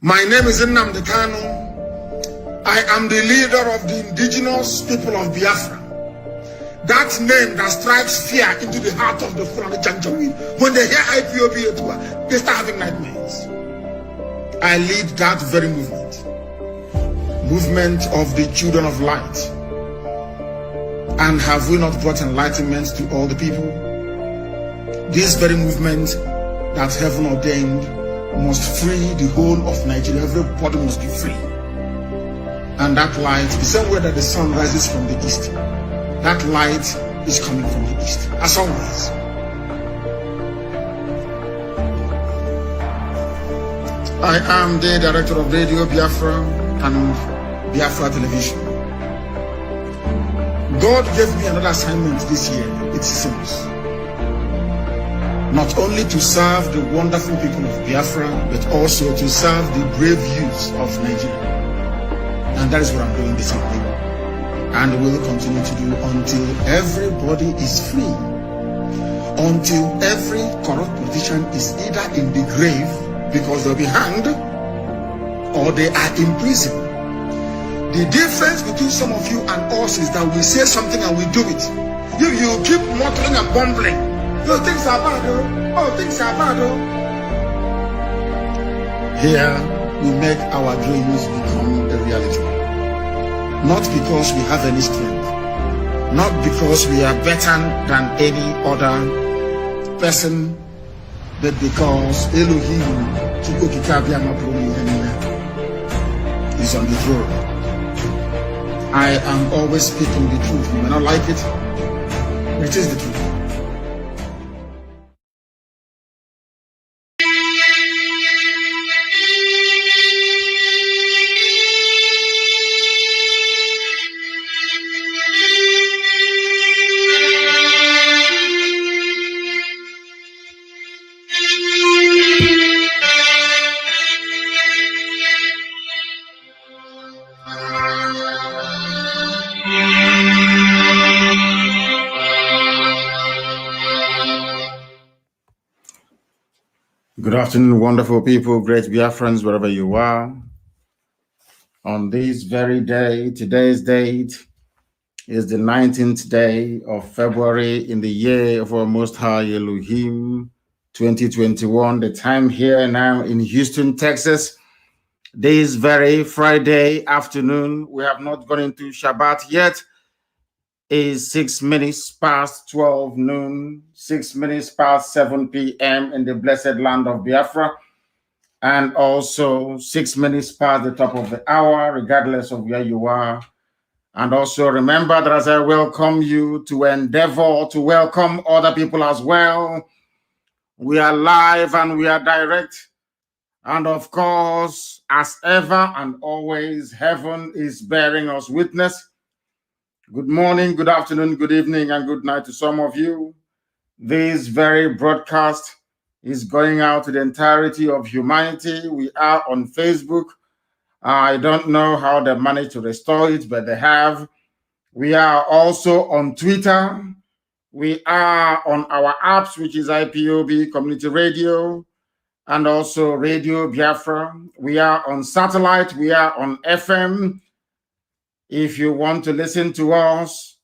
My name is Nnamdi Kanu. I am the leader of the indigenous people of Biafra. That name that strikes fear into the heart of the Fulani Janjaweed. When they hear IPOB, they start having nightmares. I lead that very movement. Movement of the children of light. And have we not brought enlightenment to all the people? This very movement that heaven ordained must free the whole of Nigeria. Everybody must be free. And that light, the same way that the sun rises from the east, that light is coming from the east, as always. I am the director of Radio Biafra and Biafra Television. God gave me another assignment this year. It seems. Not only to serve the wonderful people of Biafra, but also to serve the brave youths of Nigeria. And that is what I'm doing this evening. And will continue to do until everybody is free. Until every corrupt politician is either in the grave because they'll be hanged or they are in prison. The difference between some of you and us is that we say something and we do it. If you keep muttering and bumbling, things are bad, oh, things are bad, oh. Here, we make our dreams become a reality. Not because we have any strength, not because we are better than any other person, but because Elohim is on the throne. I am always speaking the truth. You may not like it, but it is the truth. Good afternoon, wonderful people, great Biafrans, wherever you are. On this very day, today's date is the 19th day of February in the year of our Most High Elohim, 2021. The time here now in Houston, Texas, this very Friday afternoon. We have not gone into Shabbat yet. Is 6 minutes past 12 noon, 6 minutes past 7 p.m. in the blessed land of Biafra, and also 6 minutes past the top of the hour, regardless of where you are. And also remember that as I welcome you to endeavor to welcome other people as well. We are live and we are direct. And of course, as ever and always, heaven is bearing us witness. Good morning, good afternoon, good evening, and good night to some of you. This very broadcast is going out to the entirety of humanity. We are on Facebook. I don't know how they managed to restore it, but they have. We are also on Twitter. We are on our apps, which is IPOB Community Radio, and also Radio Biafra. We are on satellite. We are on FM. If you want to listen to us,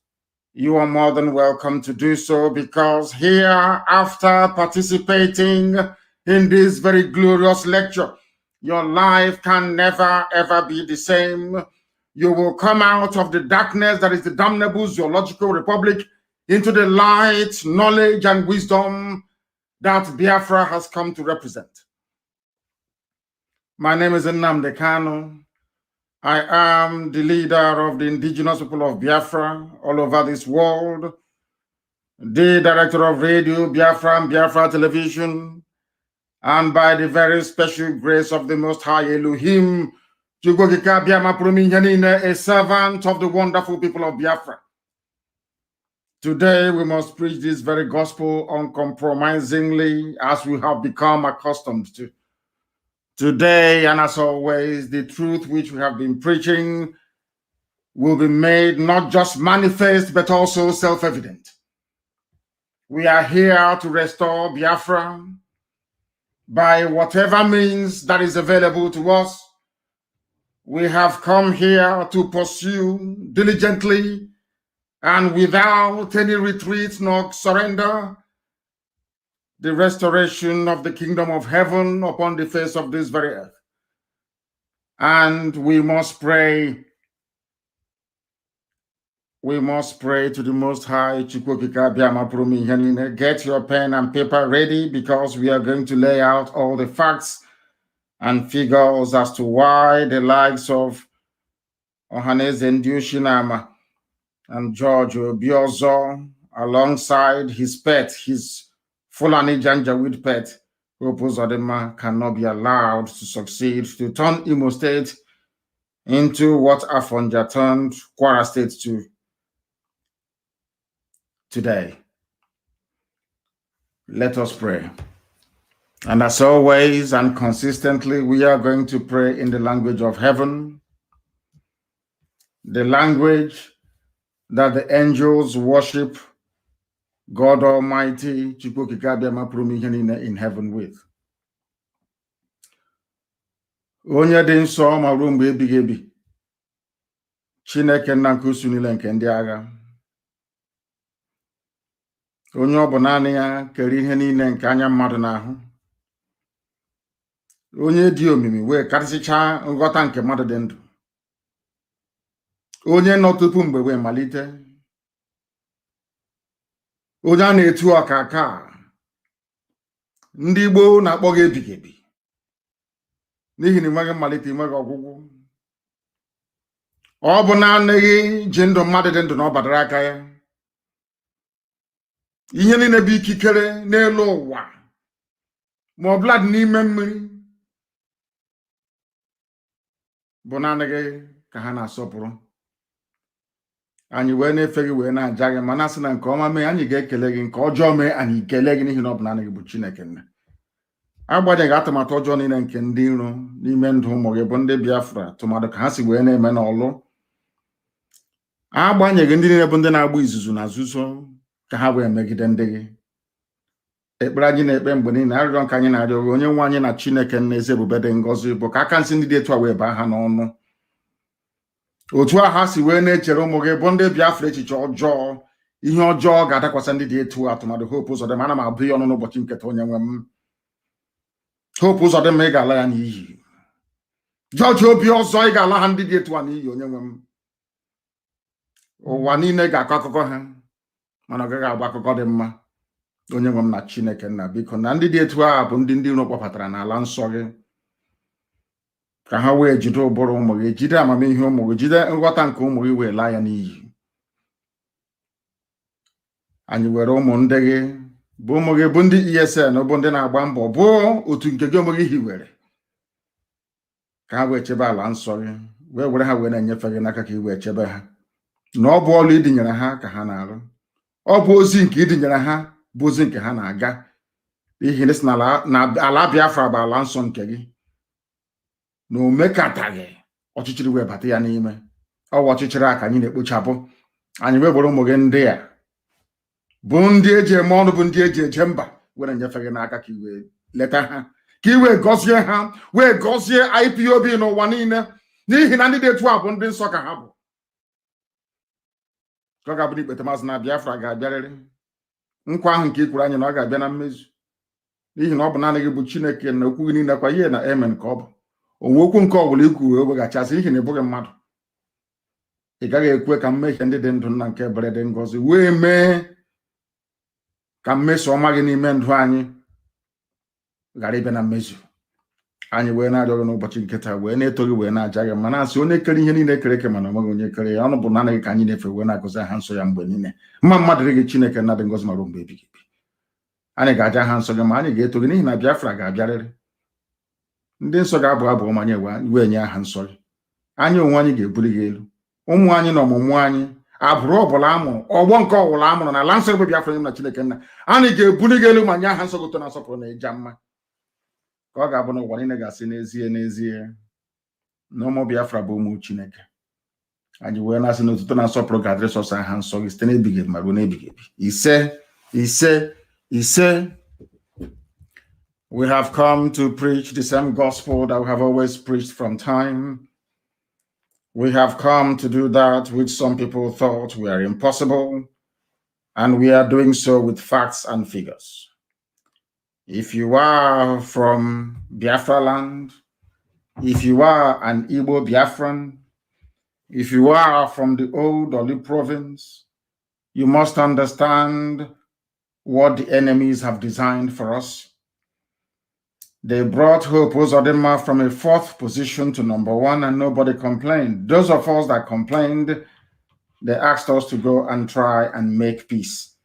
you are more than welcome to do so, because here, after participating in this very glorious lecture, your life can never, ever be the same. You will come out of the darkness that is the damnable zoological republic into the light, knowledge, and wisdom that Biafra has come to represent. My name is Nnamdi Kanu. I am the leader of the indigenous people of Biafra all over this world, the director of Radio Biafra and Biafra Television, and by the very special grace of the Most High Elohim, a servant of the wonderful people of Biafra. Today we must preach this very gospel uncompromisingly, as we have become accustomed to. Today, and as always, the truth which we have been preaching will be made not just manifest, but also self-evident. We are here to restore Biafra. by whatever means that is available to us. We have come here to pursue diligently and without any retreat nor surrender the restoration of the kingdom of heaven upon the face of this very earth. And we must pray. We must pray to the Most High. Get your pen and paper ready, because we are going to lay out all the facts and figures as to why the likes of Ohaneze Ndiushinama and George Obiozo, alongside his pet, his Fulani Janjaweed pet, Hope Uzodinma, cannot be allowed to succeed to turn Imo State into what Afonja turned Kwara State to today. Let us pray. And as always and consistently, we are going to pray in the language of heaven, the language that the angels worship God Almighty in heaven with. Onye dị nsọ ma ruo mgbe ebighị ebi, Chineke nna nke usu niile nke ndị agha, onye ọ bụ naanị ya kere ihe niile nke anya mmadụ n'ahụ, onye dị omimi wee karịsịchaa nghọta nke mmadụ dị ndụ, onye nọ tupu mgbe wee malite, onye a na-etu ọka aka, ndị Igbo na-akpọ gị ebighị ebi n'ihi na enweghị mmalite, enweghị ọgwụgwụ. Ọ bụ na anaghị ji ndụ mmadụ dị ndụ na ọ badara aka ya, ihe niile bụ ikikere n'elu ụwa ma ọ bụla dị n'ime mmiri bụ naanị gị ka ha na-asọpụrụ. Anyị wee na-efe gị wee na-aja gị, mana sị na nke ọma mee anyị ga-ekele gị, nke ọjọọ mee anyị kelee gị, n'ihi na ọ bụ naanị gị bụ Chineke nna. Agbanyeghị atụmatụ ọjọọ niile nke ndị iro n'ime ndụ ụmụ gị bụ ndị Biafra, tụmadụ ka ha si wee na-eme n'ọlụ, agbanyeghị ndị niile bụ ndị na-agba izuzu na nzuzo ka ha wee megide ndị gị. Ekpere anyị na-ekpe mgbe niile, arịrịọ nke anyị na-arịọ gị, onye nwe anyị na Chineke nna eze ebube dị ngọzi, bụ ka aka nsị ndị dị etu a wee baa ha n'ọnụ. Otu a ha si wee na-echere ụmụ gị bụ ndị Biafra echiche ọjọọ, ihe ọjọọ ga-adakwasị ndị dị etu a, tụmadụ Hope Uzodinma. Ana m abụ ya ọnụ n'ụbọchị nketa, onye nwe m. Hope Uzodinma, ị ga-ala ya n'iyi. George Obiozo, ị ga-ala ha ndị dị etu a n'iyi, onye nwe m. Ụwa niile ga-akọ akụkọ ha, mana ọ gaghị agba akụkọ dị mma, onye nwe m na Chineke nna. Biko, na ndị dị etu a bụ ndị iro kpọpụtara n'ala nsọ gị, ka ha wee jide ụbụrụ ụmụ gị, jide amamihe ụmụ gị, jide nghọta nke ụmụ gị, wee laa ya n'iyi. Anyị were ụmụ ndị gị bụ ụmụ gị bụ ndị ESN, bụ ndị na-agba mbọ, bụ otu nke gị onwe gị hiwere, ka ha wee chebe ala nsọ gị, wee were ha wee na-enyefe gị n'aka ka ị wee chebe ha. Na ọ bụ ọlụ idinyere ha ka ha na-arụ, ọ bụ ozi nke idinyere ha bụ ozi nke ha na-aga, n'ihi na ala Biafra bụ ala nsọ nke gị, na o mekataghị ọchịchịrị wee bata ya n'ime. Ọ bụ ọchịchịrị a ka anyị na-ekpochapụ. Anyị wee were ụmụ gị ndị a bụ ndị eji eme ọnụ, bụ ndị eji eje mba, were nyefe gị n'aka ka i wee leta ha, ka i wee gọzie ha, wee gọzie IPOB n'ụwa niile, n'ihi na ndị dị etu a bụ ndị nsọ ka ha bụ. Ka ọ ga-abụ n'ikpete maazị na Biafra ga-abịarịrị. Nkwa ahụ nke i kwuru anyị na ọ ga-abịa na mmezu, n'ihi na ọ bụ naanị gị bụ Chineke na okwu gị niile kwa ihe na amen ka ọ bụ. Onwe okwu nke ọ bụla i kwuru eweghachasị, n'ihi na ị bụghị mmadụ. Ị gaghị ekwe ka mmehie ndị dị ndụ nna nke ebere dị ngọzi wee mee ka mmeso ọma gị n'ime ndụ anyị ghara ịbịa na mmezu. Anyị wee na-arịọ gị n'ụbọchị nke taa, wee na-eto gị, wee na-aja gị, ma na-asị onye kere ihe niile kere eke, mana onweghị onye kere ya. Ọnụ bụ naanị gị ka anyị na-efe, wee na-agọzi aha nsọ ya mgbe niile. Mma mmadụ dị gị Chineke nna dị ngọzi, ma ruo mgbe ebighị ebi. Anyị ga-aja aha nsọ gị, ma anyị ga-eto gị, n'ihi na Biafra ga-abịarịrị. Ndị nsọ ga-abụ abụ ọma, anyị wee nye aha nsọ gị. Anyị onwe anyị ga-ebuli gị elu. Ụmụ anyị na ọmụmụ anyị, abụrụ ọbụla amụrụ, ọgbọ nke ọbụla amụrụ na ala nsọ gị bụ Biafra, nye na Chineke nna, anyị ga-ebuli gị elu ma nye aha nsọ gị ụtọ na nsọpụrụ na ịja mma. Ka ọ ga-abụ n'ụwa niile ga-asị n'ezie n'ezie na ụmụ Biafra bụ ụmụ Chineke. Anyị wee na-asị na otuto na nsọpụrụ ga-adịrị sọsọ aha nsọ gị site n'ebighị ebi ma ruo n'ebighị ebi. Ise ise ise. We have come to preach the same gospel that we have always preached from time. We have come to do that which some people thought were impossible, and we are doing so with facts and figures. If you are from Biafra land, if you are an Igbo Biafran, if you are from the old Oli province, you must understand what the enemies have designed for us. They brought Hope Uzodinma from a 4th position to number 1, and nobody complained. Those of us that complained, they asked us to go and try and make peace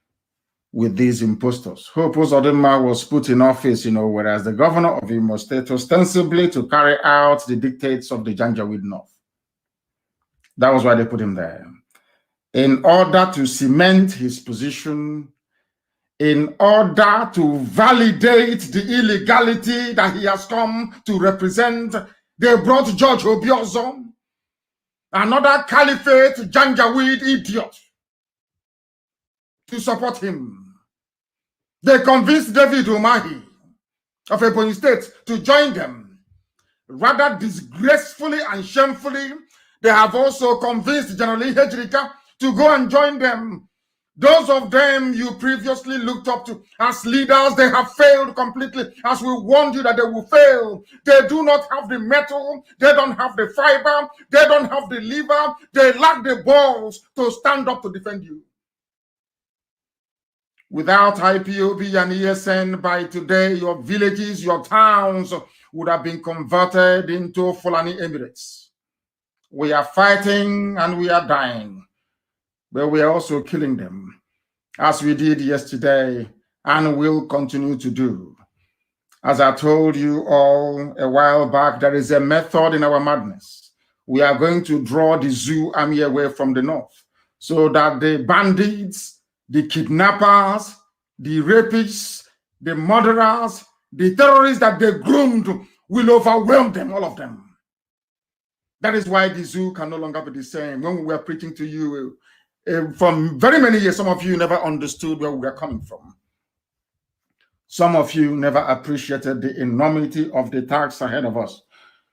with these impostors. Hope Uzodinma was put in office, whereas the governor of Imo State, ostensibly to carry out the dictates of the Janjaweed North. That was why they put him there. In order to cement his position, in order to validate the illegality that he has come to represent, they brought George Obiozor, another caliphate Janjaweed idiot, to support him. They convinced David Umahi of Ebonyi State to join them. Rather disgracefully and shamefully, they have also convinced General Ihejirika to go and join them. Those of them you previously looked up to as leaders, they have failed completely, as we warned you that they will fail. They do not have the metal, they don't have the fiber, they don't have the liver, they lack the balls to stand up to defend you. Without IPOB and ESN, by today, your villages, your towns would have been converted into Fulani Emirates. We are fighting and we are dying, but we are also killing them, as we did yesterday and will continue to do. As I told you all a while back, there is a method in our madness. We are going to draw the zoo army away from the north so that the bandits, the kidnappers, the rapists, the murderers, the terrorists that they groomed will overwhelm them, all of them. That is why the zoo can no longer be the same. When we were preaching to you from very many years, some of you never understood where we were coming from. Some of you never appreciated the enormity of the task ahead of us.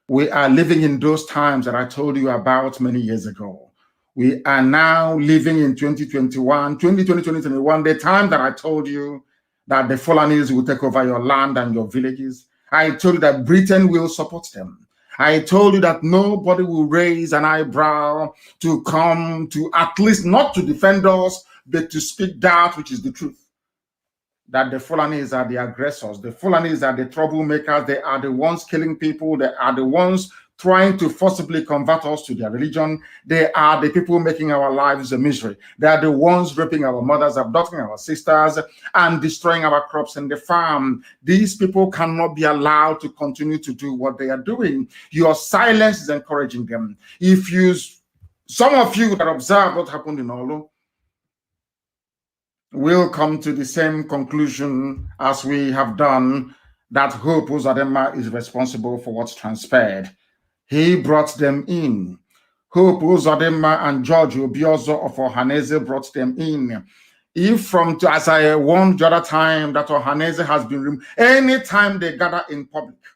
We are living in those times that I told you about many years ago. We are now living in 2021, 2021, the time that I told you that the Fulanis will take over your land and your villages. I told you that Britain will support them. I told you that nobody will raise an eyebrow to come to, at least not to defend us, but to speak that which is the truth. That the Fulanis are the aggressors. The Fulanis are the troublemakers. They are the ones killing people. They are the ones trying to forcibly convert us to their religion. They are the people making our lives a misery. They are the ones raping our mothers, abducting our sisters, and destroying our crops in the farm. These people cannot be allowed to continue to do what they are doing. Your silence is encouraging them. Some of you that observe what happened in Olu will come to the same conclusion as we have done, that Hope Uzodinma is responsible for what's transpired. He brought them in. Hope Uzodinma and George Obiozor of Ohaneze brought them in. If as I warned the other time, that Ohaneze has been removed, anytime they gather in public,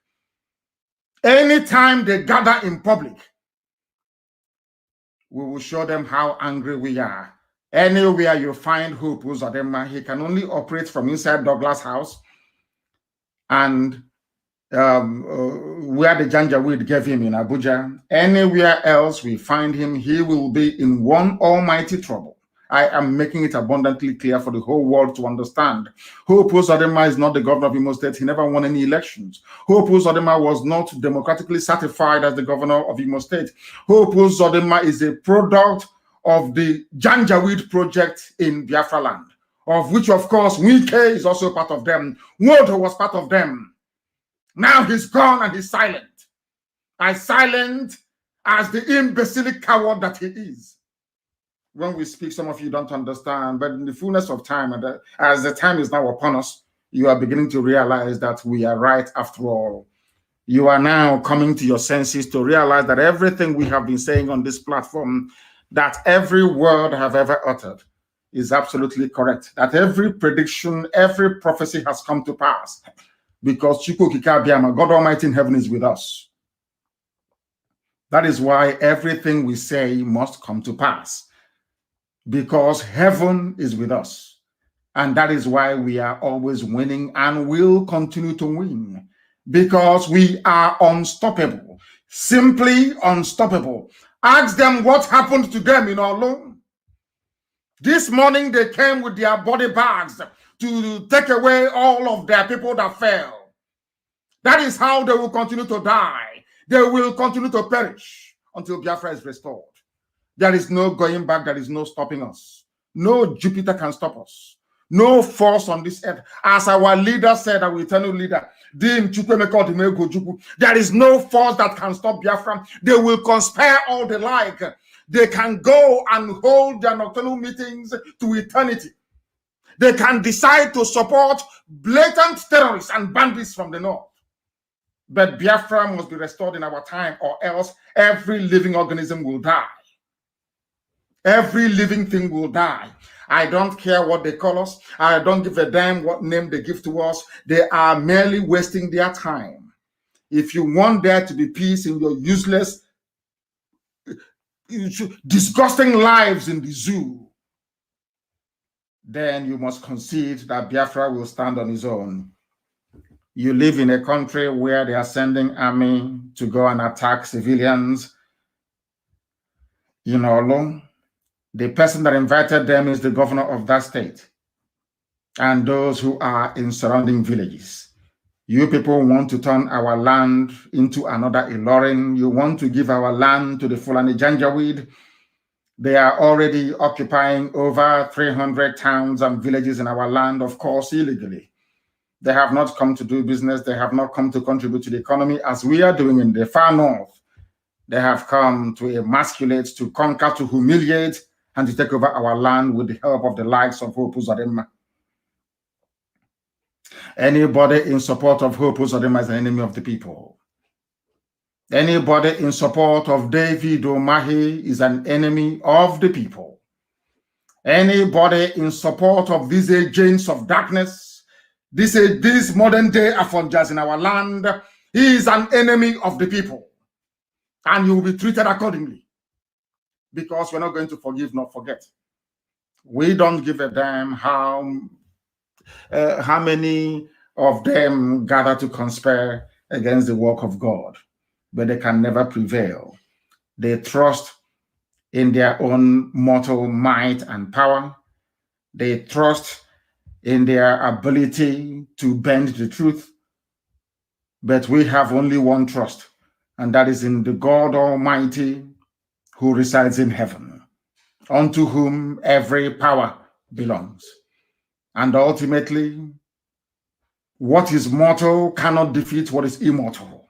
we will show them how angry we are. Anywhere you find Hope Uzodinma, he can only operate from inside Douglas House and where the Janjaweed gave him in Abuja. Anywhere else we find him, he will be in one almighty trouble. I am making it abundantly clear for the whole world to understand. Hope Uzodinma is not the governor of Imo State. He never won any elections. Hope Uzodinma was not democratically certified as the governor of Imo State. Hope Uzodinma is a product of the Janjaweed project in Biafra land, of which, of course, Wike is also part of them. Nwodo was part of them. Now he's gone and he's silent. As silent as the imbecilic coward that he is. When we speak, some of you don't understand, but in the fullness of time, and as the time is now upon us, you are beginning to realize that we are right after all. You are now coming to your senses to realize that everything we have been saying on this platform, that every word I have ever uttered is absolutely correct, that every prediction, every prophecy has come to pass. because God Almighty in heaven is with us. That is why everything we say must come to pass, because heaven is with us. And that is why we are always winning and will continue to win, because we are unstoppable, simply unstoppable. Ask them what happened to them in Olu. This morning they came with their body bags to take away all of their people that fell. That is how they will continue to die. They will continue to perish until Biafra is restored. There is no going back. There is no stopping us. No Jupiter can stop us. No force on this earth. As our leader said, our eternal leader, there is no force that can stop Biafra. They will conspire all they like. They can go and hold their nocturnal meetings to eternity. They can decide to support blatant terrorists and bandits from the north. But Biafra must be restored in our time, or else every living organism will die. Every living thing will die. I don't care what they call us. I don't give a damn what name they give to us. They are merely wasting their time. If you want there to be peace in your useless, disgusting lives in the zoo, then you must concede that Biafra will stand on his own. You live in a country where they are sending army to go and attack civilians. You know, the person that invited them is the governor of that state and those who are in surrounding villages. You people want to turn our land into another Ilorin. You want to give our land to the Fulani Janjaweed. They are already occupying over 300 towns and villages in our land, of course, illegally. They have not come to do business. They have not come to contribute to the economy as we are doing in the far north. They have come to emasculate, to conquer, to humiliate, and to take over our land with the help of the likes of Hope Uzodinma. Anybody in support of Hope Uzodinma is an enemy of the people. Anybody in support of David Omahi is an enemy of the people. Anybody in support of these agents of darkness, these modern day Afonjas in our land, he is an enemy of the people. And you will be treated accordingly. Because we're not going to forgive nor forget. We don't give a damn how many of them gather to conspire against the work of God, but they can never prevail. They trust in their own mortal might and power. They trust in their ability to bend the truth. But we have only one trust, and that is in the God Almighty who resides in heaven, unto whom every power belongs. And ultimately, what is mortal cannot defeat what is immortal.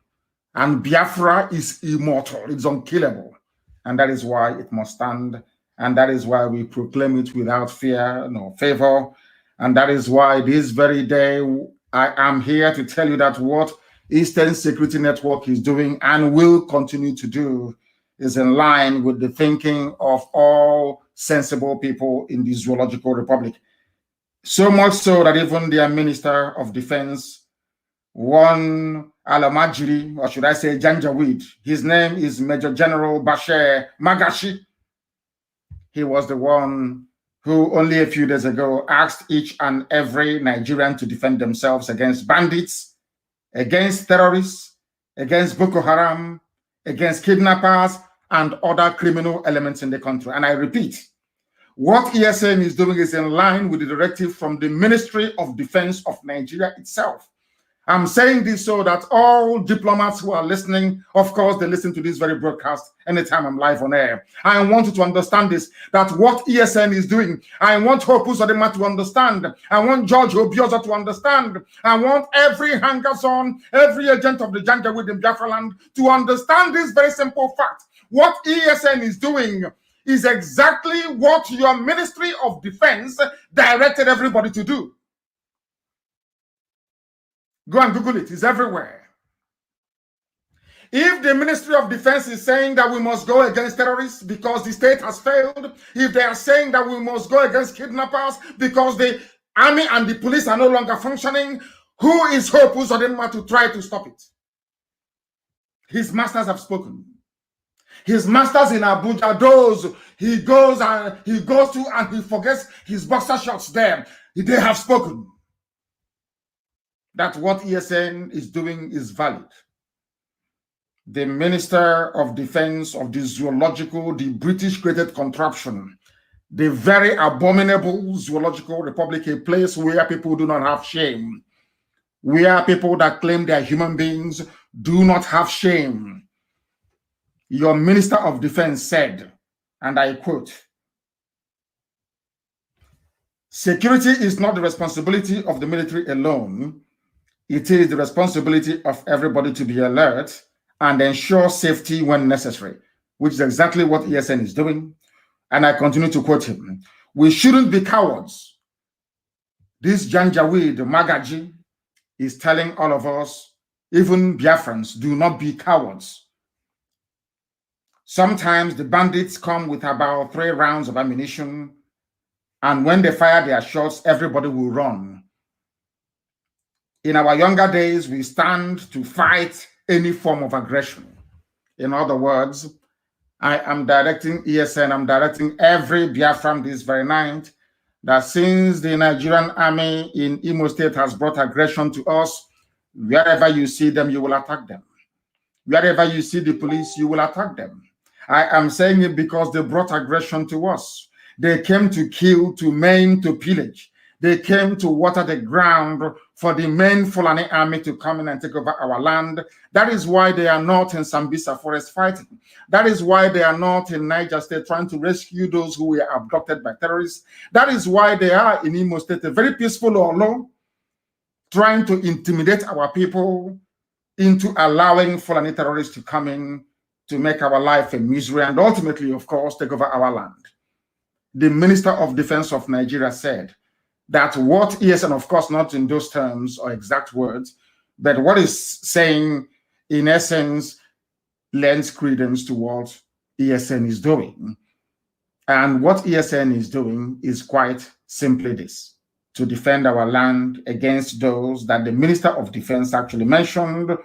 And Biafra is immortal, it's unkillable. And that is why it must stand. And that is why we proclaim it without fear nor favor. And that is why this very day, I am here to tell you that what Eastern Security Network is doing and will continue to do is in line with the thinking of all sensible people in the Zoological Republic. So much so that even their Minister of Defense, one Alamajiri, or should I say Janjaweed, his name is Major General Bashir Magashi. He was the one who only a few days ago asked each and every Nigerian to defend themselves against bandits, against terrorists, against Boko Haram, against kidnappers, and other criminal elements in the country. And I repeat, what ESN is doing is in line with the directive from the Ministry of Defense of Nigeria itself. I'm saying this so that all diplomats who are listening, of course, they listen to this very broadcast anytime I'm live on air. I want you to understand this, that what ESN is doing, I want Hope Uzodinma to understand. I want George Obioza to understand. I want every hangers-on, every agent of the Janjaweed in Biafra land to understand this very simple fact. What ESN is doing is exactly what your Ministry of Defense directed everybody to do. Go and Google it. It's everywhere. If the Ministry of Defense is saying that we must go against terrorists because the state has failed, if they are saying that we must go against kidnappers because the army and the police are no longer functioning, Who is Hope Uzodinma to try to stop it? His masters have spoken. His masters in Abuja, those he goes to and he forgets his boxer shorts there. They have spoken that what ESN is doing is valid. The Minister of Defense of the zoological, the British created contraption, the very abominable zoological republic, a place where people do not have shame, where people that claim they are human beings do not have shame. Your Minister of Defense said, and I quote, "Security is not the responsibility of the military alone. It is the responsibility of everybody to be alert and ensure safety when necessary," which is exactly what ESN is doing. And I continue to quote him. "We shouldn't be cowards. This Janjaweed Magaji is telling all of us, even Biafrans, do not be cowards. Sometimes the bandits come with about 3 rounds of ammunition, and when they fire their shots, everybody will run. In our younger days, we stand to fight any form of aggression." In other words, I am directing ESN, I'm directing every Biafran this very night, that since the Nigerian army in Imo State has brought aggression to us, wherever you see them, you will attack them. Wherever you see the police, you will attack them. I am saying it because they brought aggression to us. They came to kill, to maim, to pillage. They came to water the ground for the main Fulani army to come in and take over our land. That is why they are not in Sambisa forest fighting. That is why they are not in Niger State trying to rescue those who were abducted by terrorists. That is why they are in Imo State, a very peaceful Olo, trying to intimidate our people into allowing Fulani terrorists to come in to make our life a misery and ultimately, of course, take over our land. The Minister of Defense of Nigeria said that what ESN, of course, not in those terms or exact words, but what is saying, in essence, lends credence to what ESN is doing. And what ESN is doing is quite simply this: to defend our land against those that the Minister of Defense actually mentioned.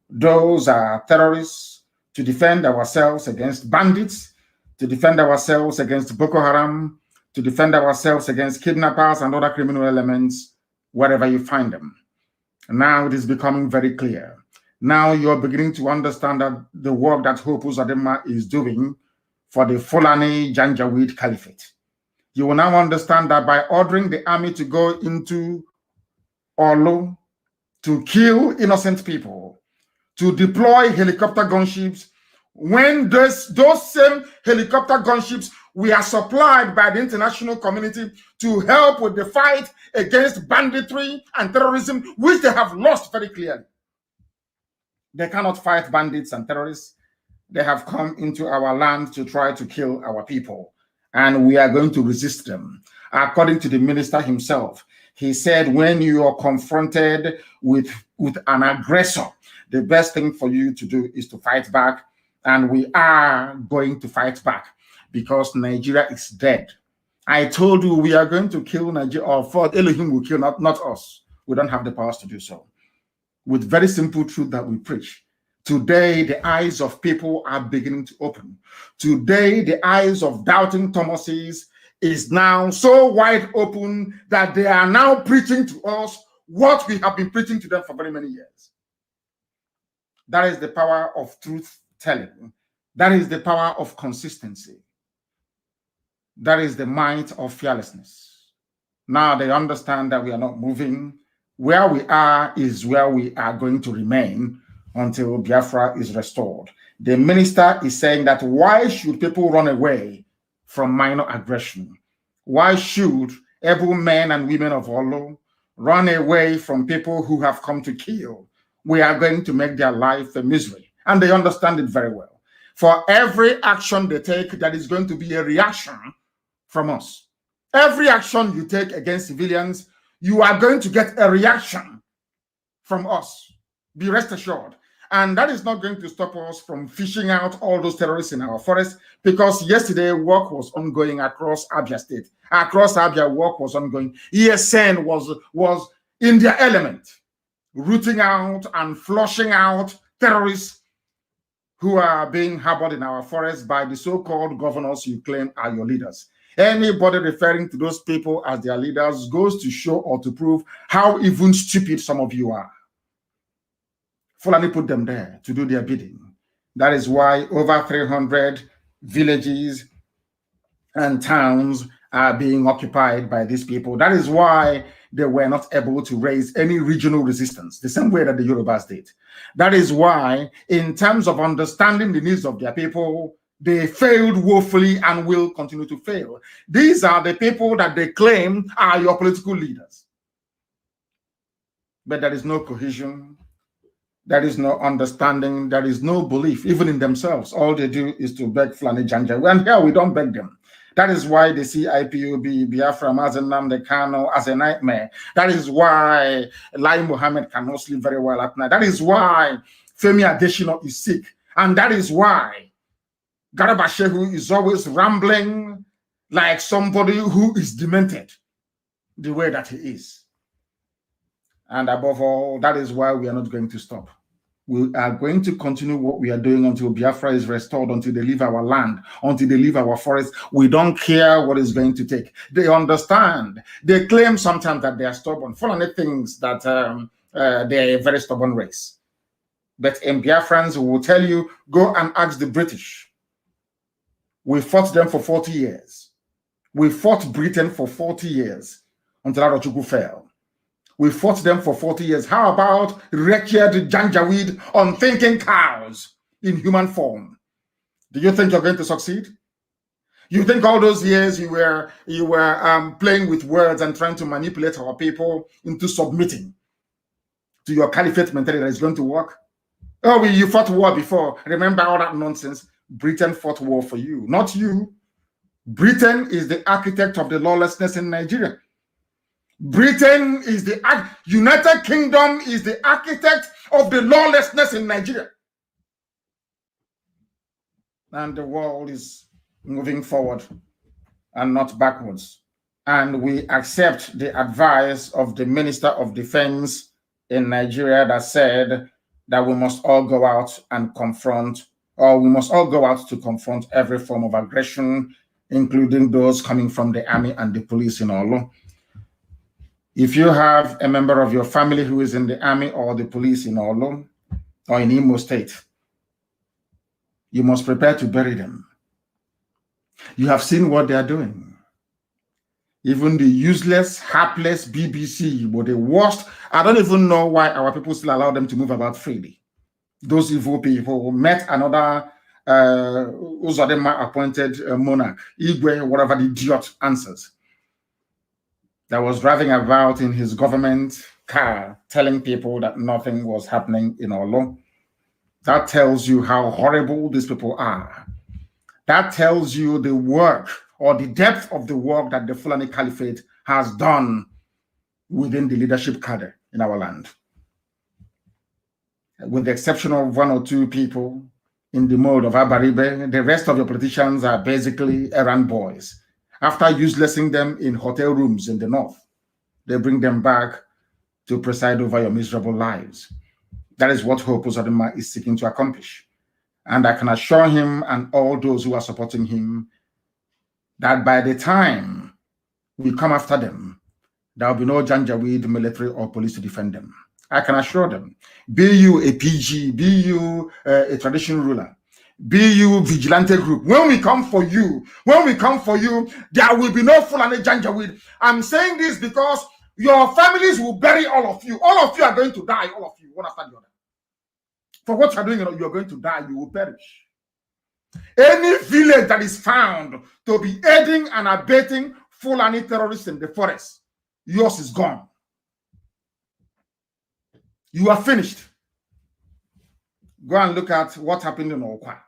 Those are terrorists, to defend ourselves against bandits, to defend ourselves against Boko Haram, to defend ourselves against kidnappers and other criminal elements, wherever you find them. Now it is becoming very clear. Now you're beginning to understand that the work that Hope Uzodinma is doing for the Fulani Janjaweed Caliphate. You will now understand that by ordering the army to go into Olu to kill innocent people, to deploy helicopter gunships, when those same helicopter gunships were supplied by the international community to help with the fight against banditry and terrorism, which they have lost very clearly. They cannot fight bandits and terrorists. They have come into our land to try to kill our people, and we are going to resist them. According to the minister himself, he said, when you are confronted with an aggressor, the best thing for you to do is to fight back. And we are going to fight back because Nigeria is dead. I told you we are going to kill Nigeria, or for Elohim will kill, not us. We don't have the powers to do so. With very simple truth that we preach. Today, the eyes of people are beginning to open. Today, the eyes of doubting Thomases is now so wide open that they are now preaching to us what we have been preaching to them for very many years. That is the power of truth telling. That is the power of consistency. That is the might of fearlessness. Now they understand that we are not moving. Where we are is where we are going to remain until Biafra is restored. The minister is saying that why should people run away from minor aggression? Why should able men and women of Olo run away from people who have come to kill? We are going to make their life a misery. And they understand it very well. For every action they take, that is going to be a reaction from us. Every action you take against civilians, you are going to get a reaction from us. Be rest assured. And that is not going to stop us from fishing out all those terrorists in our forest, because yesterday work was ongoing across Abia State. Across Abia, work was ongoing. ESN was in their element. rooting out and flushing out terrorists who are being harbored in our forests by the so-called governors you claim are your leaders. Anybody referring to those people as their leaders goes to show or to prove how even stupid some of you are. Fulani put them there to do their bidding. That is why over 300 villages and towns are being occupied by these people. That is why they were not able to raise any regional resistance, the same way that the Yorubas did. That is why, in terms of understanding the needs of their people, they failed woefully and will continue to fail. These are the people that they claim are your political leaders. But there is no cohesion. There is no understanding. There is no belief, even in themselves. All they do is to beg Fulani Janjaweed. And here we don't beg them. That is why they see IPOB, Biafra, Mazi Nnamdi Kanu as a nightmare. That is why Lai Mohammed cannot sleep very well at night. That is why Femi Adesina is sick. And that is why Garba Shehu is always rambling like somebody who is demented, the way that he is. And above all, that is why we are not going to stop. We are going to continue what we are doing until Biafra is restored, until they leave our land, until they leave our forest. We don't care what it's going to take. They understand. They claim sometimes that they are stubborn. Fulani thinks that they are a very stubborn race. But in Biafrans will tell you, go and ask the British. We fought them for 40 years. We fought Britain for 40 years until Arochukwu fell. We fought them for 40 years. How about wretched Janjaweed unthinking cows in human form? Do you think you're going to succeed? You think all those years you were playing with words and trying to manipulate our people into submitting to your caliphate mentality that is going to work? Oh, you fought war before. Remember all that nonsense? Britain fought war for you, not you. Britain is the architect of the lawlessness in Nigeria. Britain is the United Kingdom is the architect of the lawlessness in Nigeria. And the world is moving forward and not backwards. And we accept the advice of the Minister of Defense in Nigeria that said that we must all go out and confront, or we must all go out to confront every form of aggression, including those coming from the army and the police in Olo. If you have a member of your family who is in the army or the police in Olo or in Imo State, you must prepare to bury them. You have seen what they are doing. Even the useless, hapless BBC were the worst. I don't even know why our people still allow them to move about freely. Those evil people met another Uzodema appointed monarch, Igwe, whatever the idiot answers, that was driving about in his government car telling people that nothing was happening in Olo. That tells you how horrible these people are. That tells you the work or the depth of the work that the Fulani Caliphate has done within the leadership cadre in our land. With the exception of one or two people in the mode of Abaribe, the rest of your politicians are basically errand boys. After uselessing them in hotel rooms in the north, they bring them back to preside over your miserable lives. That is what Hope Uzodinma is seeking to accomplish. And I can assure him and all those who are supporting him that by the time we come after them, there will be no Janjaweed military or police to defend them. I can assure them. Be you a PG, be you a traditional ruler, be you vigilante group. When we come for you, there will be no Fulani Janjaweed. I'm saying this because your families will bury all of you. All of you are going to die, all of you, one after the other. For what you're doing, you're going to die, you will perish. Any village that is found to be aiding and abetting Fulani terrorists in the forest, yours is gone. You are finished. Go and look at what happened in Okwa.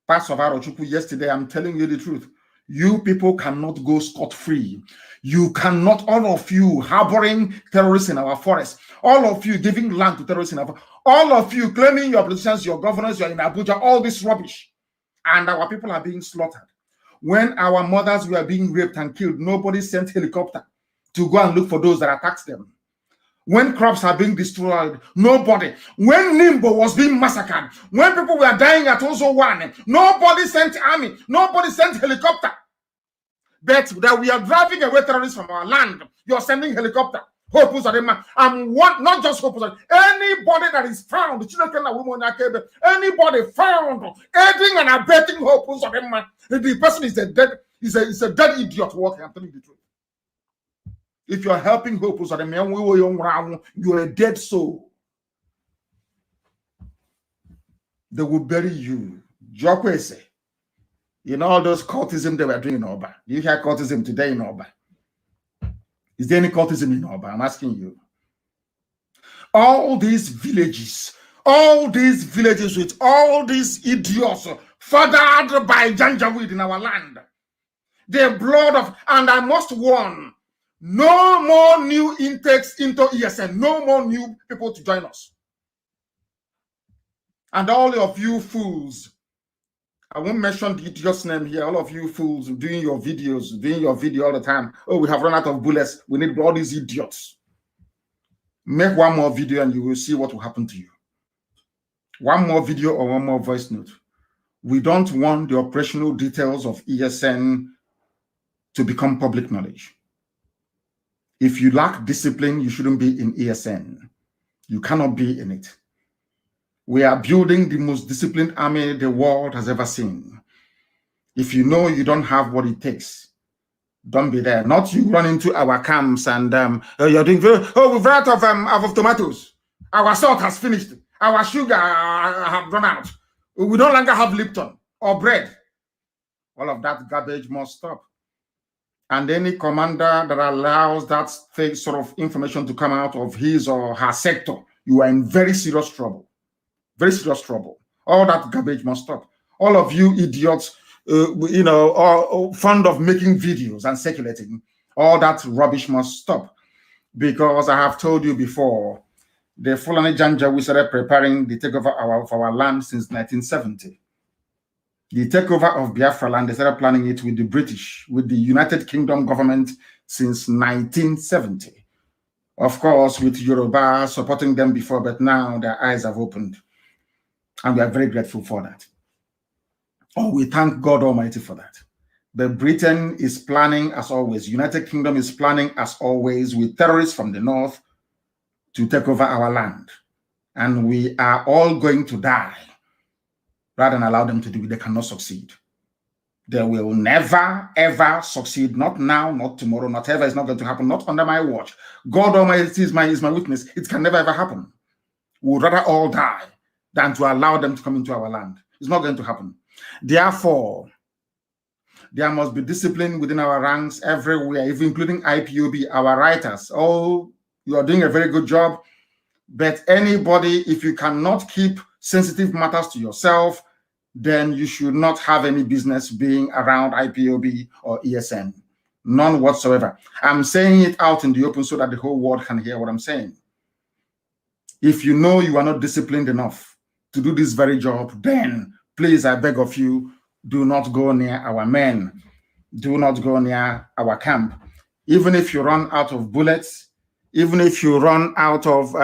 Parts of Arochukwu yesterday, I'm telling you the truth. You people cannot go scot-free. You cannot, all of you harboring terrorists in our forest, all of you giving land to terrorists in our forest, all of you claiming your politicians, your governors, you're in Abuja, all this rubbish. And our people are being slaughtered. When our mothers were being raped and killed, nobody sent helicopter to go and look for those that attacked them. when crops are being destroyed, nobody. When Nimbo was being massacred, when people were dying at Ozo One, nobody sent army, nobody sent helicopter. But that we are driving away terrorists from our land, you're sending helicopter. Hope I'm one, not just hope. Anybody that is found, anybody found aiding and abetting hope, the person is a dead idiot walking. I'm telling you the truth. If you are helping hope, you're a dead soul. They will bury you. Jokwese. You know all those cultism they were doing in Oba. Do you hear cultism today in Oba? Is there any cultism in Oba? I'm asking you. All these villages with all these idiots fathered by Janjaweed in our land. The blood of, and I must warn, no more new intakes into ESN, no more new people to join us. And all of you fools, I won't mention the idiot's name here. All of you fools doing your video all the time. Oh, we have run out of bullets. We need all these idiots. Make one more video and you will see what will happen to you. One more video or one more voice note. We don't want the operational details of ESN to become public knowledge. If you lack discipline, you shouldn't be in ESN. You cannot be in it. We are building the most disciplined army the world has ever seen. If you know you don't have what it takes, don't be there. Not you run into our camps and you're doing we've run out of tomatoes. Our salt has finished. Our sugar have run out. We no longer have Lipton or bread. All of that garbage must stop. And any commander that allows that sort of information to come out of his or her sector, you are in very serious trouble. Very serious trouble. All that garbage must stop. All of you idiots, are fond of making videos and circulating. All that rubbish must stop. Because I have told you before, the Fulani Janjaweed started preparing the takeover of our land since 1970. The takeover of Biafra land, they started planning it with the British, with the United Kingdom government since 1970. Of course, with Yoruba supporting them before, but now their eyes have opened. And we are very grateful for that. Oh, we thank God Almighty for that. But Britain is planning as always. United Kingdom is planning as always with terrorists from the north to take over our land. And we are all going to die rather than allow them to do it. They cannot succeed. They will never, ever succeed. Not now, not tomorrow, not ever. It's not going to happen. Not under my watch. God Almighty is my witness. It can never, ever happen. We would rather all die than to allow them to come into our land. It's not going to happen. Therefore, there must be discipline within our ranks everywhere, even including IPOB, our writers. Oh, you are doing a very good job. But anybody, if you cannot keep sensitive matters to yourself, then you should not have any business being around IPOB or ESN. None whatsoever. I'm saying it out in the open so that the whole world can hear what I'm saying. If you know you are not disciplined enough to do this very job, then please, I beg of you, do not go near our men. Do not go near our camp. Even if you run out of bullets, even if you run out of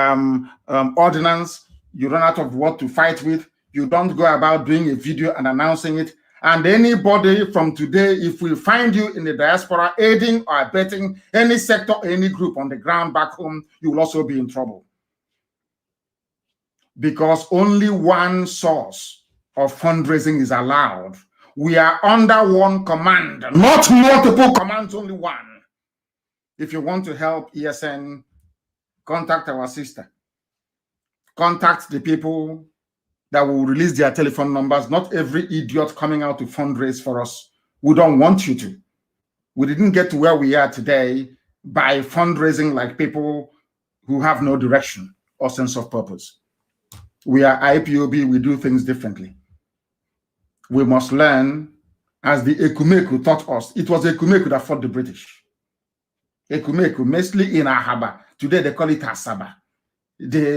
ordnance, you run out of what to fight with, you don't go about doing a video and announcing it. And anybody from today, if we find you in the diaspora aiding or abetting any sector, any group on the ground back home, you will also be in trouble. Because only one source of fundraising is allowed. We are under one command, not multiple commands, only one. If you want to help ESN, contact our sister. Contact the people that will release their telephone numbers. Not every idiot coming out to fundraise for us. We don't want you to. We didn't get to where we are today by fundraising like people who have no direction or sense of purpose. We are IPOB, we do things differently. We must learn, as the Ekumeku taught us. It was Ekumeku that fought the British. Ekumeku, mostly in Ahaba. Today they call it Asaba.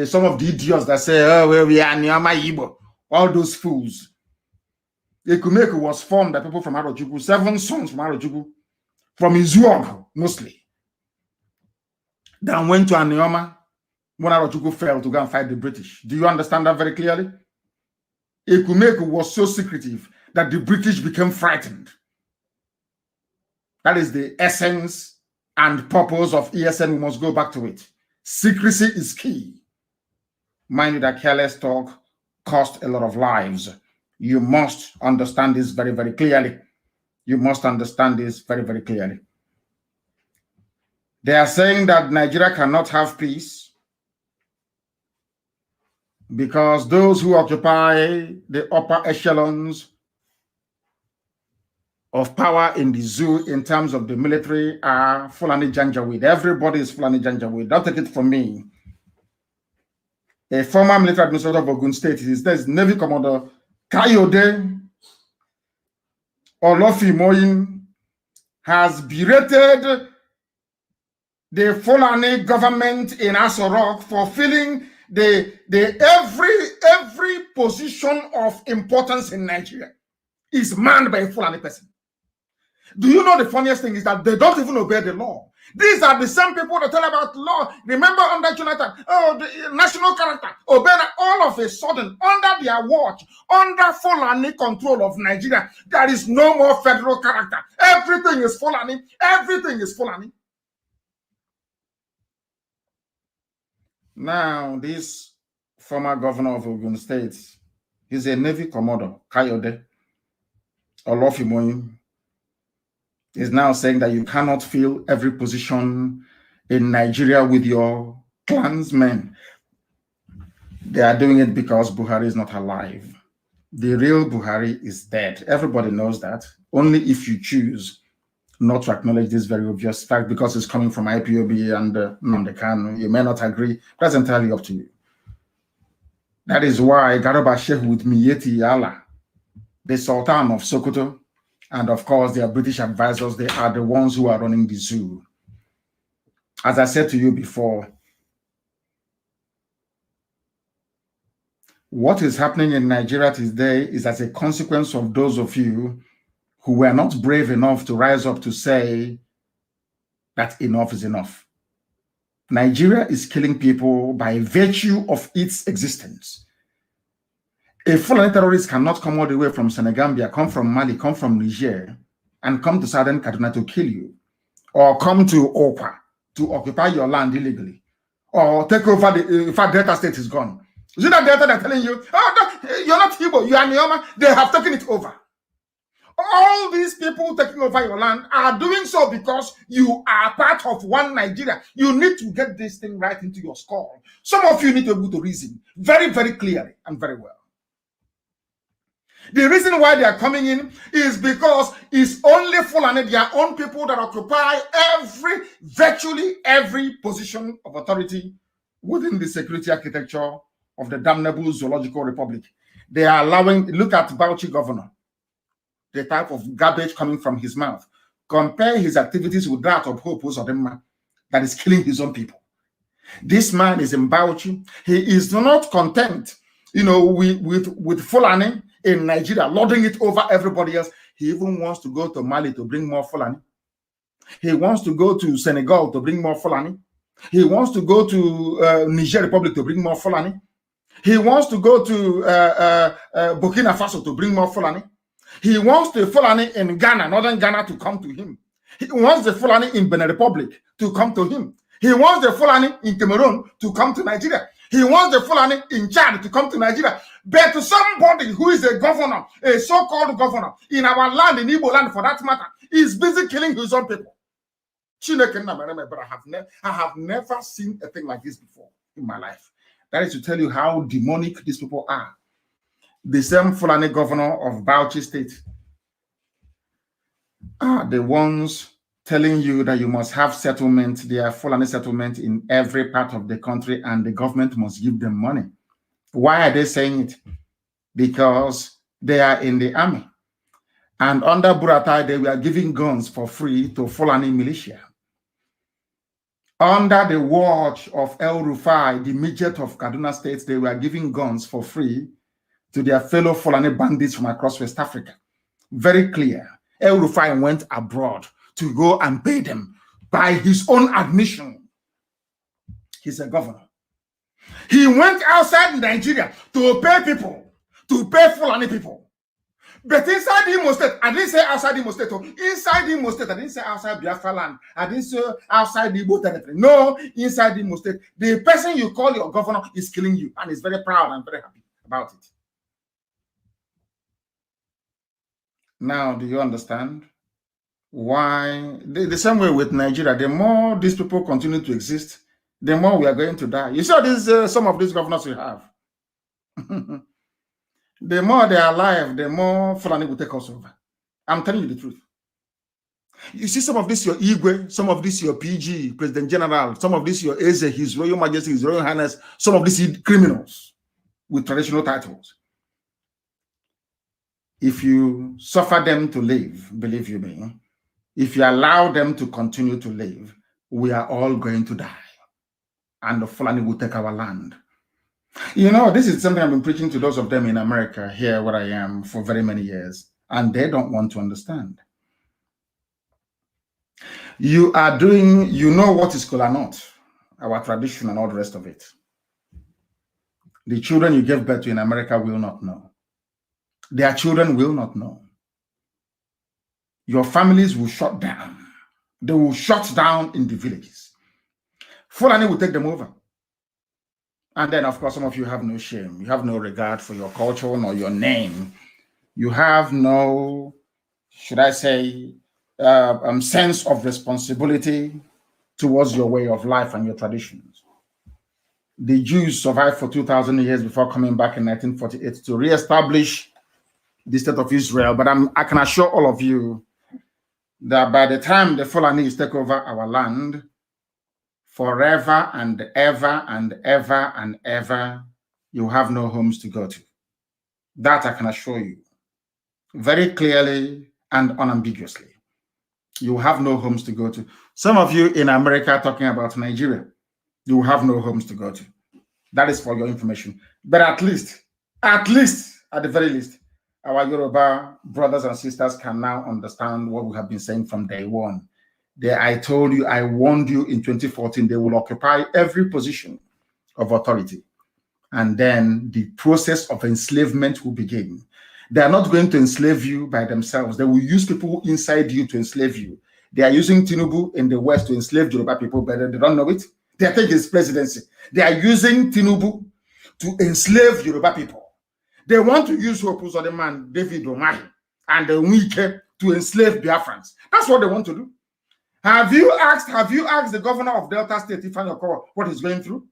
Some of the idiots that say, oh, well, we are Nyama Igbo. All those fools. Ekumeku was formed by people from Arochukwu, 7 sons from Arochukwu, from Izuog mostly. Then went to Anioma when Arachuku failed to go and fight the British. Do you understand that very clearly? Ekumeku was so secretive that the British became frightened. That is the essence and purpose of ESN. We must go back to it. Secrecy is key. Mind you that careless talk cost a lot of lives. You must understand this very, very clearly. You must understand this very, very clearly. They are saying that Nigeria cannot have peace because those who occupy the upper echelons of power in the zoo in terms of the military are Fulani Janjaweed. Everybody is Fulani Janjaweed. Don't take it from me. A former military administrator of Ogun State, there's Navy Commander Kayode Olofimoyin, has berated the Fulani government in Aso Rock for filling every position of importance in Nigeria is manned by a Fulani person. Do you know the funniest thing is that they don't even obey the law? These are the same people that tell about law. Remember under Jonathan, the national character, obey that. All of a sudden, under their watch, under Fulani control of Nigeria, there is no more federal character. Everything is Fulani. Everything is Fulani. Now, this former governor of Ogun State, he's a Navy Commodore, Kayode Olofimoyin, is now saying that you cannot fill every position in Nigeria with your clansmen. They are doing it because Buhari is not alive. The real Buhari is dead. Everybody knows that. Only if you choose not to acknowledge this very obvious fact because it's coming from IPOB and Nnamdi Kanu. You may not agree. That's entirely up to you. That is why Garoba Sheikh with Miyetti Allah, the Sultan of Sokoto, and of course, their British advisors, they are the ones who are running the zoo. As I said to you before, what is happening in Nigeria today is as a consequence of those of you who were not brave enough to rise up to say that enough is enough. Nigeria is killing people by virtue of its existence. A Fulani terrorist cannot come all the way from Senegambia, come from Mali, come from Niger, and come to southern Kaduna to kill you, or come to Opa to occupy your land illegally, or take over the. In fact, Delta State is gone. Is it that Delta they're telling you, oh, no, you're not Igbo, you are Neoma? They have taken it over. All these people taking over your land are doing so because you are part of one Nigeria. You need to get this thing right into your skull. Some of you need to be able to reason very, very clearly and very well. The reason why they are coming in is because it's only Fulani, their own people, that occupy virtually every position of authority within the security architecture of the damnable Zoological Republic. They are allowing, look at Bauchi governor, the type of garbage coming from his mouth. Compare his activities with that of Hope Uzodinma that is killing his own people. This man is in Bauchi. He is not content, with Fulani in Nigeria, lording it over everybody else. He even wants to go to Mali to bring more Fulani. He wants to go to Senegal to bring more Fulani. He wants to go to Niger Republic to bring more Fulani. He wants to go to Burkina Faso to bring more Fulani. He wants the Fulani in Ghana, northern Ghana, to come to him. He wants the Fulani in Benin Republic to come to him. He wants the Fulani in Cameroon to come to Nigeria. He wants the Fulani in Chad to come to Nigeria. But to somebody who is a governor, a so-called governor, in our land, in Igbo land for that matter, is busy killing his own people. But I have never seen a thing like this before in my life. That is to tell you how demonic these people are. The same Fulani governor of Bauchi State are the ones telling you that you must have settlement, their Fulani settlement in every part of the country, and the government must give them money. Why are they saying it? Because they are in the army. And under Buratai, they were giving guns for free to Fulani militia. Under the watch of El Rufai, the midget of Kaduna State, they were giving guns for free to their fellow Fulani bandits from across West Africa. Very clear. El Rufai went abroad to go and pay them by his own admission. He's a governor. He went outside Nigeria to pay people, to pay Fulani people. But inside Imo State, I didn't say outside Imo State. Inside Imo State, I didn't say outside Biafra land. I didn't say outside Igbo territory. No, inside Imo State. The person you call your governor is killing you, and is very proud and very happy about it. Now, do you understand why? The same way with Nigeria, the more these people continue to exist, the more we are going to die. You saw this, some of these governors we have. The more they are alive, the more Fulani will take us over. I'm telling you the truth. You see some of this your Igwe, some of this your PG, President General, some of this your Eze, His Royal Majesty, His Royal Highness, some of these criminals with traditional titles. If you suffer them to live, believe you me, if you allow them to continue to live, we are all going to die. And the Fulani will take our land. You know, this is something I've been preaching to those of them in America, here where I am, for very many years, and they don't want to understand. You are doing, you know what is kola nut, our tradition and all the rest of it. The children you gave birth to in America will not know. Their children will not know. Your families will shut down. They will shut down in the villages. Fulani will take them over. And then, of course, some of you have no shame. You have no regard for your culture nor your name. You have no, should I say, sense of responsibility towards your way of life and your traditions. The Jews survived for 2,000 years before coming back in 1948 to reestablish the state of Israel. But I can assure all of you that by the time the Fulanis take over our land, forever and ever and ever and ever, you have no homes to go to. That I can assure you very clearly and unambiguously. You have no homes to go to. Some of you in America talking about Nigeria, you have no homes to go to. That is for your information. But at least, at the very least, our Yoruba brothers and sisters can now understand what we have been saying from day one. I told you, I warned you in 2014, they will occupy every position of authority. And then the process of enslavement will begin. They are not going to enslave you by themselves. They will use people inside you to enslave you. They are using Tinubu in the West to enslave Yoruba people, but they don't know it. They think it's presidency. They are using Tinubu to enslave Yoruba people. They want to use Hope Uzodinma, David Umahi, and the Wike to enslave Biafrans. That's what they want to do. Have you asked the governor of Delta State, Ifeanyi Okowa, what he's going through?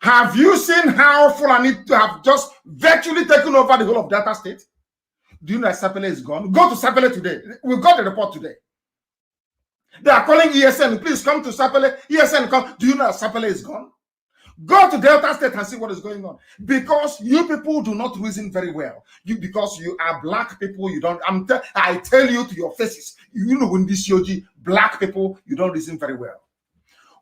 Have you seen how Fulani have just virtually taken over the whole of Delta State? Do you know that Sapele is gone? Go to Sapele today. We got the report today. They are calling ESN. Please come to Sapele. ESN, come. Do you know that Sapele is gone? Go to Delta State and see what is going on. Because you people do not reason very well. Because you are black people, you don't. I tell you to your faces. You know, in this Yogi, black people, you don't reason very well.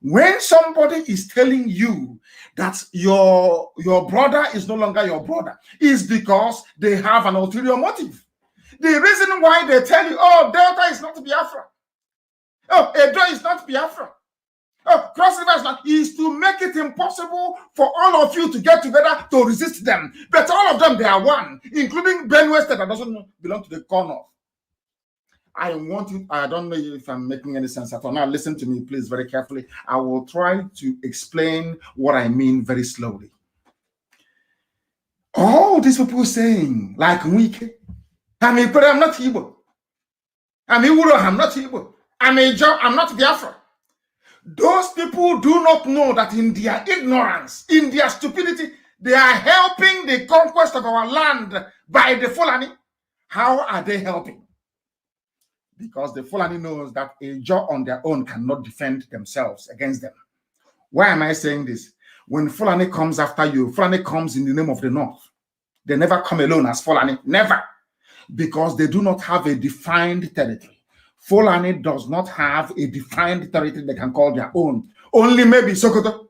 When somebody is telling you that your brother is no longer your brother, is because they have an ulterior motive. The reason why they tell you, oh, Delta is not Biafra. Oh, Edo is not Biafra. Oh, Cross River is not, is to make it impossible for all of you to get together to resist them. But all of them, they are one, including Benue State that doesn't belong to the corner. I want you, I don't know if I'm making any sense at all. Now listen to me, please, very carefully. I will try to explain what I mean very slowly. All these people saying, like Wike, I'm not Igbo. I'm Iwuro, I'm not Igbo. I'm Ejo, I'm not Biafra. Those people do not know that in their ignorance, in their stupidity, they are helping the conquest of our land by the Fulani. How are they helping? Because the Fulani knows that a Jaw on their own cannot defend themselves against them. Why am I saying this? When Fulani comes after you, Fulani comes in the name of the North. They never come alone as Fulani, never. Because they do not have a defined territory. Fulani does not have a defined territory they can call their own. Only maybe Sokoto,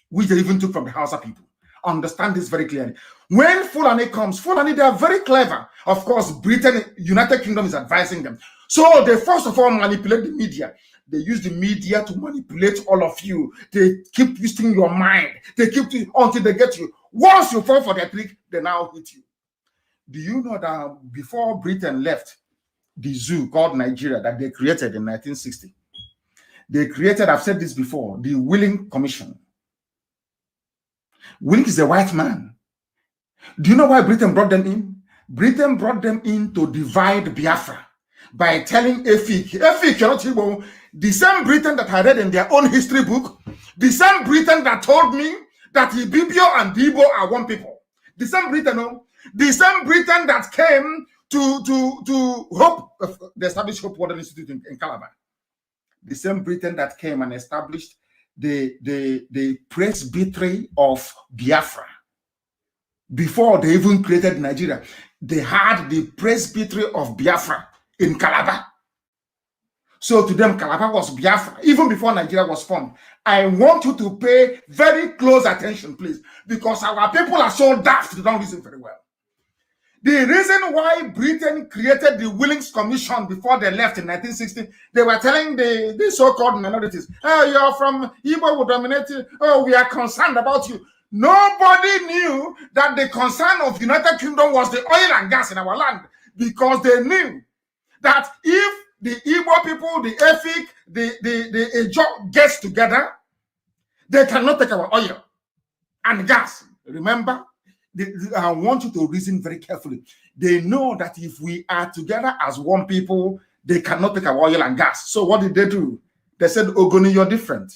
which they even took from the Hausa people. Understand this very clearly. When Fulani comes, Fulani, they are very clever. Of course, Britain, United Kingdom is advising them. So they first of all manipulate the media. They use the media to manipulate all of you. They keep twisting your mind. They keep until they get you. Once you fall for their trick, they now hit you. Do you know that before Britain left the zoo called Nigeria that they created in 1960, they created, I've said this before, the Willing Commission. Willing is a white man. Do you know why Britain brought them in? Britain brought them in to divide Biafra by telling Efik, the same Britain that I read in their own history book, the same Britain that told me that Ibibio and Igbo are one people. The same Britain, the same Britain that came to Hope, the established Hope Water Institute in Calabar. The same Britain that came and established the presbytery of Biafra. Before they even created Nigeria, they had the presbytery of Biafra in Calabar. So to them, Calabar was Biafra, even before Nigeria was formed. I want you to pay very close attention, please, because our people are so daft, they don't listen very well. The reason why Britain created the Willings Commission before they left in 1960, they were telling the so-called minorities, oh, you're from Igbo, will dominate you. Oh, we are concerned about you. Nobody knew that the concern of the United Kingdom was the oil and gas in our land, because they knew that if the Igbo people, the Efik, the Ejo gets together, they cannot take our oil and gas. Remember? I want you to reason very carefully. They know that if we are together as one people, they cannot take our oil and gas. So what did they do? They said, Ogoni, you're different.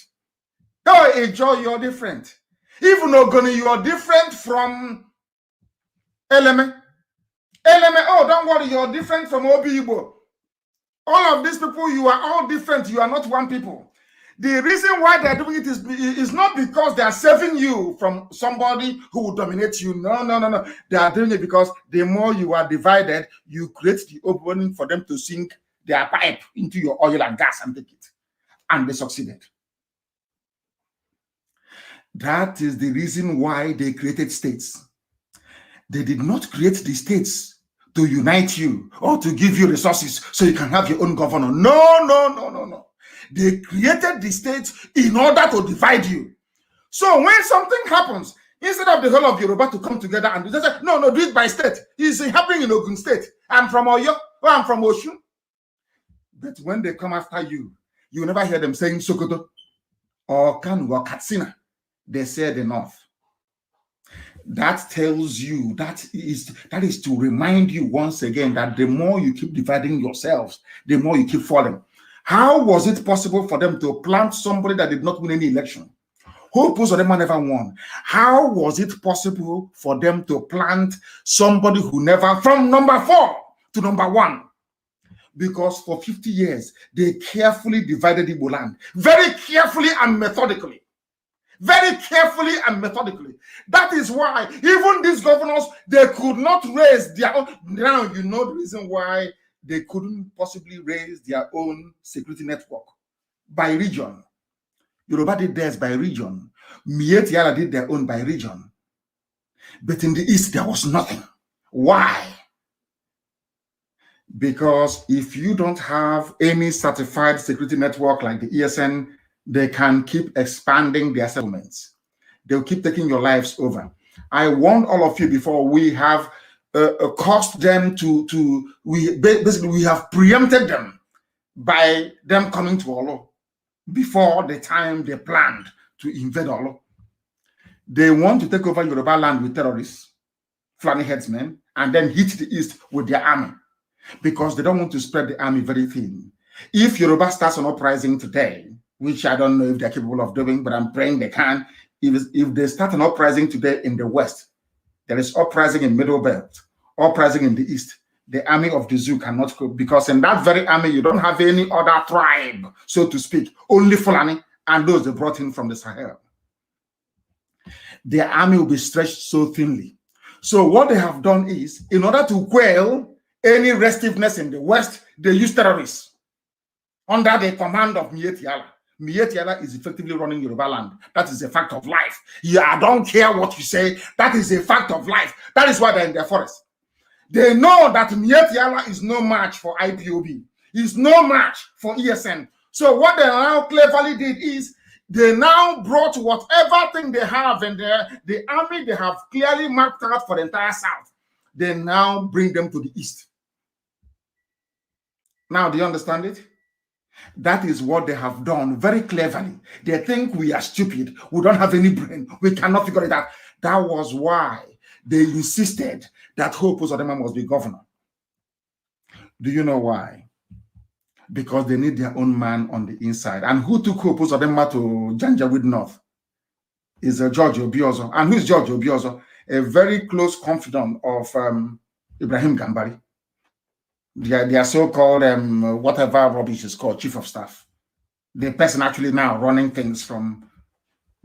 Oh, Ejo, you're different. Even Ogoni, you're different from Eleme. Eleme, oh, don't worry, you're different from Obi-Igbo. All of these people, you are all different. You are not one people. The reason why they're doing it is not because they are saving you from somebody who will dominate you. No. They are doing it because the more you are divided, you create the opening for them to sink their pipe into your oil and gas and take it. And they succeeded. That is the reason why they created states. They did not create the states to unite you or to give you resources so you can have your own governor. No. They created the states in order to divide you. So when something happens, instead of the whole of Yoruba to come together and they say, no, do it by state. It's happening in Ogun State. I'm from Oyo, or I'm from Oshun. But when they come after you, you never hear them saying Sokoto or Kanu or Katsina. They say the North. That tells you, that is to remind you once again that the more you keep dividing yourselves, the more you keep falling. How was it possible for them to plant somebody that did not win any election? Who Opposed to them never won. How was it possible for them to plant somebody who never, from number 4 to number 1? Because for 50 years, they carefully divided Igbo land. Very carefully and methodically. Very carefully and methodically. That is why even these governors, they could not raise their own. Now you know the reason why they couldn't possibly raise their own security network by region. Yoruba did theirs by region. Miet Yala did their own by region. But in the East, there was nothing. Why? Because if you don't have any certified security network like the ESN, they can keep expanding their settlements. They'll keep taking your lives over. I warned all of you before, we have caused them we have preempted them by them coming to Olo before the time they planned to invade Olo. They want to take over Yoruba land with terrorists, Fulani headsmen, and then hit the East with their army because they don't want to spread the army very thin. If Yoruba starts an uprising today, which I don't know if they're capable of doing, but I'm praying they can, if they start an uprising today in the West, there is uprising in Middle Belt, uprising in the East, the army of the zoo cannot go, because in that very army, you don't have any other tribe, so to speak, only Fulani and those they brought in from the Sahel. Their army will be stretched so thinly. So what they have done is, in order to quell any restiveness in the West, they use terrorists under the command of Miet Yala. Miet Yala is effectively running Yoruba land. That is a fact of life. Yeah, I don't care what you say. That is a fact of life. That is why they're in their forest. They know that Miet Yala is no match for IPOB. He's no match for ESN. So what they now cleverly did is they now brought whatever thing they have in there, the army they have clearly marked out for the entire South. They now bring them to the East. Now, do you understand it? That is what they have done very cleverly. They think we are stupid. We don't have any brain. We cannot figure it out. That was why they insisted that Hope Uzodinma must be governor. Do you know why? Because they need their own man on the inside. And who took Hope Uzodinma to Janjaweed North? Is George Obiozo. And who is George Obiozo? A very close confidant of Ibrahim Gambari. Their so-called, whatever rubbish is called, chief of staff. The person actually now running things from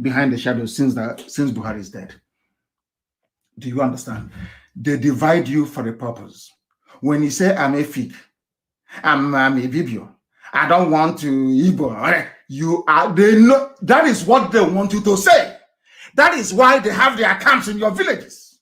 behind the shadows since Buhari is dead. Do you understand? They divide you for a purpose. When you say, I'm a fig, I'm a Vibio, I don't want to Igbo, they know that is what they want you to say. That is why they have their camps in your villages.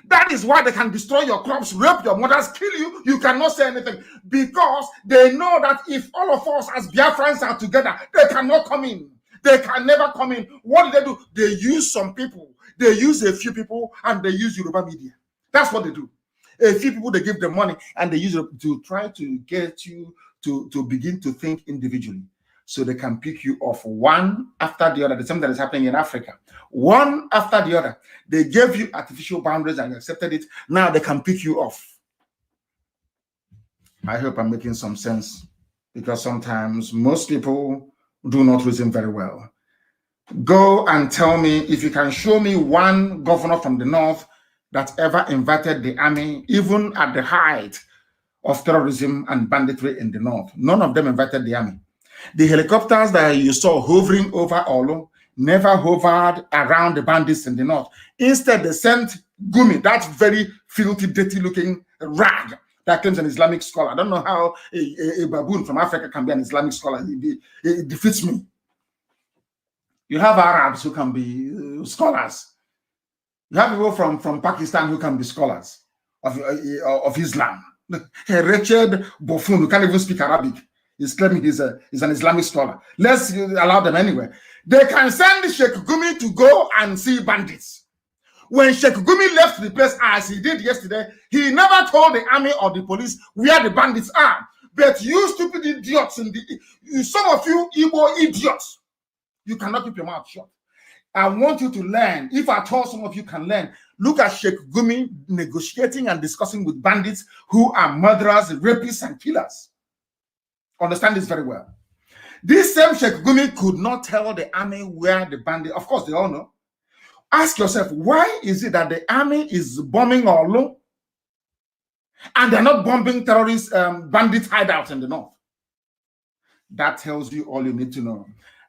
That is why they can destroy your crops, rape your mothers, kill you. You cannot say anything because they know that if all of us as Biafrans are together, they cannot come in. They can never come in. What do? They use some people. They use a few people and they use Yoruba media. That's what they do. A few people, they give them money and they use it to try to get you to begin to think individually. So they can pick you off one after the other. The same that is happening in Africa. One after the other. They gave you artificial boundaries and you accepted it. Now they can pick you off. I hope I'm making some sense because sometimes most people do not reason very well. Go and tell me if you can show me one governor from the north that ever invited the army, even at the height of terrorism and banditry in the north. None of them invited the army. The helicopters that you saw hovering over Olo never hovered around the bandits in the north. Instead, they sent Gumi, that very filthy, dirty-looking rag that claims an Islamic scholar. I don't know how a baboon from Africa can be an Islamic scholar. It defeats me. You have Arabs who can be scholars. You have people from Pakistan who can be scholars of Islam. A wretched buffoon who can't even speak Arabic is claiming he's an Islamic scholar. Let's allow them anyway. They can send Sheikh Gumi to go and see bandits. When Sheikh Gumi left the place, as he did yesterday, he never told the army or the police where the bandits are. But you stupid idiots, some of you Igbo idiots, you cannot keep your mouth shut. I want you to learn. If at all some of you can learn, look at Sheikh Gumi negotiating and discussing with bandits who are murderers, rapists, and killers. Understand this very well. This same Sheikh Gumi could not tell the army where the bandits, of course, they all know. Ask yourself, why is it that the army is bombing Olu and they're not bombing terrorist bandit hideouts in the north? That tells you all you need to know.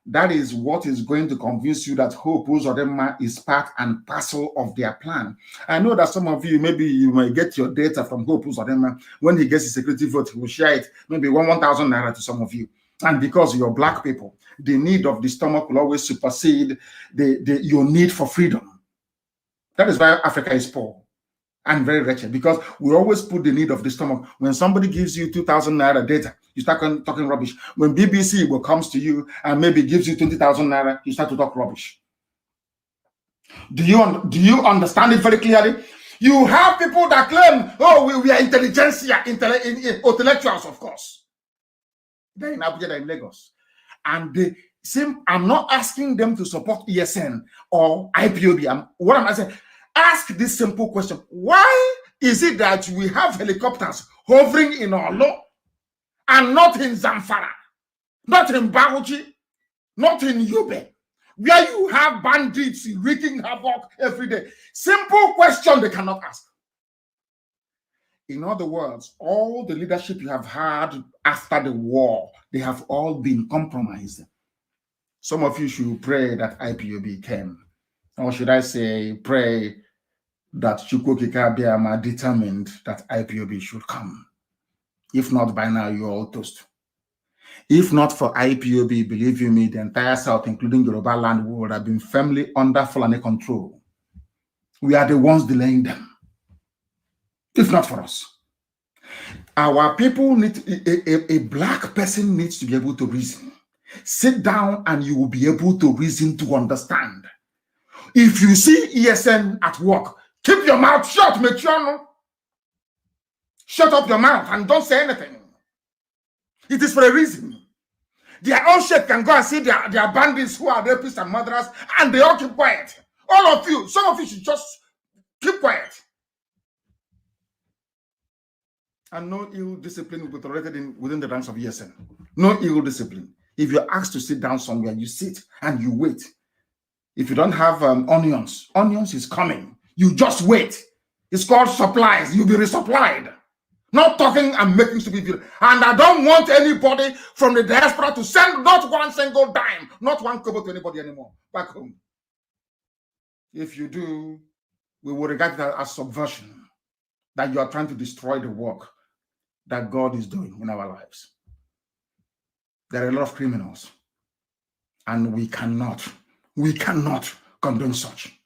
That is what is going to convince you that Hope Uzodinma is part and parcel of their plan. I know that some of you, maybe you might get your data from Hope Uzodinma. When he gets his security vote, he will share it, maybe 1,000 naira to some of you. And because you're black people, the need of the stomach will always supersede your need for freedom. That is why Africa is poor and very wretched, because we always put the need of the stomach. When somebody gives you 2,000 naira data, you start talking rubbish. When BBC comes to you and maybe gives you 20,000 naira, you start to talk rubbish. Do you understand it very clearly? You have people that claim, oh, we are intelligentsia, intellectuals, of course. They're in Abuja, they're in Lagos. And I'm not asking them to support ESN or IPOB. What am I saying? Ask this simple question. Why is it that we have helicopters hovering in Olo and not in Zamfara, not in Bauchi, not in Yobe, where you have bandits wreaking havoc every day? Simple question they cannot ask. In other words, all the leadership you have had after the war, they have all been compromised. Some of you should pray that IPOB came. Or should I say, pray that Chukwokika Biama determined that IPOB should come. If not, by now, you're all toast. If not for IPOB, believe you me, the entire South, including Yoruba land, would have been firmly under Fulani control. We are the ones delaying them. If not for us. Our people need, a black person needs to be able to reason. Sit down and you will be able to reason, to understand. If you see ESN at work, keep your mouth shut, make sure no. Shut up your mouth and don't say anything. It is for a reason. Their own shit can go and see their bandits who are rapists and murderers, and they all keep quiet. All of you, some of you should just keep quiet. And no ill discipline will be tolerated within the ranks of ESN. No ill discipline. If you're asked to sit down somewhere, you sit and you wait. If you don't have onions is coming. You just wait. It's called supplies. You'll be resupplied. Not talking and making stupid videos. And I don't want anybody from the diaspora to send not one single dime, not one kobo to anybody anymore back home. If you do, we will regard it as subversion, that you are trying to destroy the work that God is doing in our lives. There are a lot of criminals, and we cannot condone such.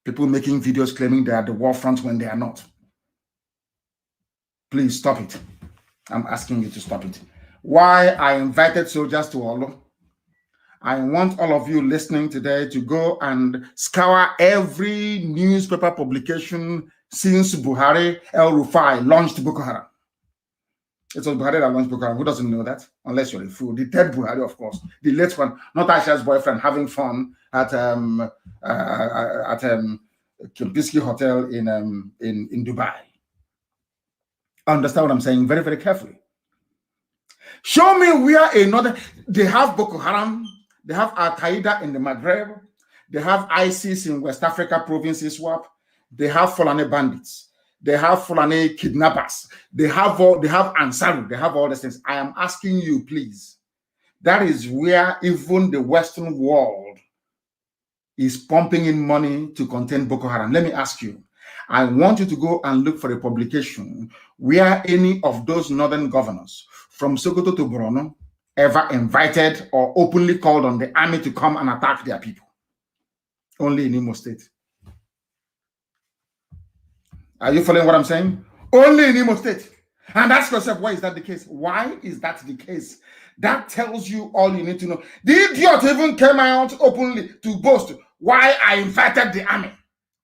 People making videos claiming they are the war front when they are not. Please stop it. I'm asking you to stop it. Why I invited soldiers to Olo? I want all of you listening today to go and scour every newspaper publication since Buhari El-Rufai launched Boko Haram. It was Buhari that launched Boko Haram. Who doesn't know that? Unless you're a fool. The third Buhari, of course. The late one, not Aisha's boyfriend, having fun at Kempinski Hotel in Dubai. Understand what I'm saying very, very carefully. Show me where another, they have Boko Haram, they have Al-Qaeda in the Maghreb, they have ISIS in West Africa provinces, SWAP, they have Fulani bandits, they have Fulani kidnappers, they have Ansaru, they have all these things. I am asking you, please. That is where even the Western world is pumping in money to contain Boko Haram. Let me ask you. I want you to go and look for a publication where any of those northern governors from Sokoto to Borno ever invited or openly called on the army to come and attack their people. Only in Imo State. Are you following what I'm saying? Only in Imo State. And ask yourself, why is that the case? Why is that the case? That tells you all you need to know. The idiot even came out openly to boast why I invited the army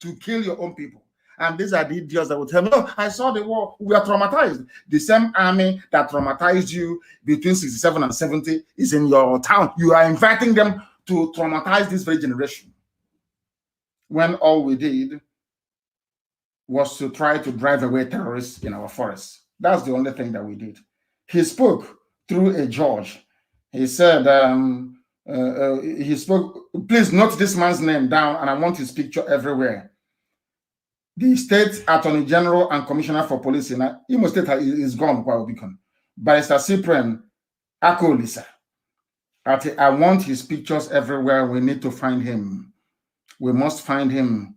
to kill your own people. And these are the idiots that will tell me, oh, I saw the war, we are traumatized. The same army that traumatized you between 67 and 70 is in your town. You are inviting them to traumatize this very generation. When all we did was to try to drive away terrorists in our forests. That's the only thing that we did. He spoke through a judge. He said, he spoke, please note this man's name down, and I want his picture everywhere. The state attorney general and commissioner for police in Imo State is gone. Barrister Cyprian Akolisa. I want his pictures everywhere. We need to find him. We must find him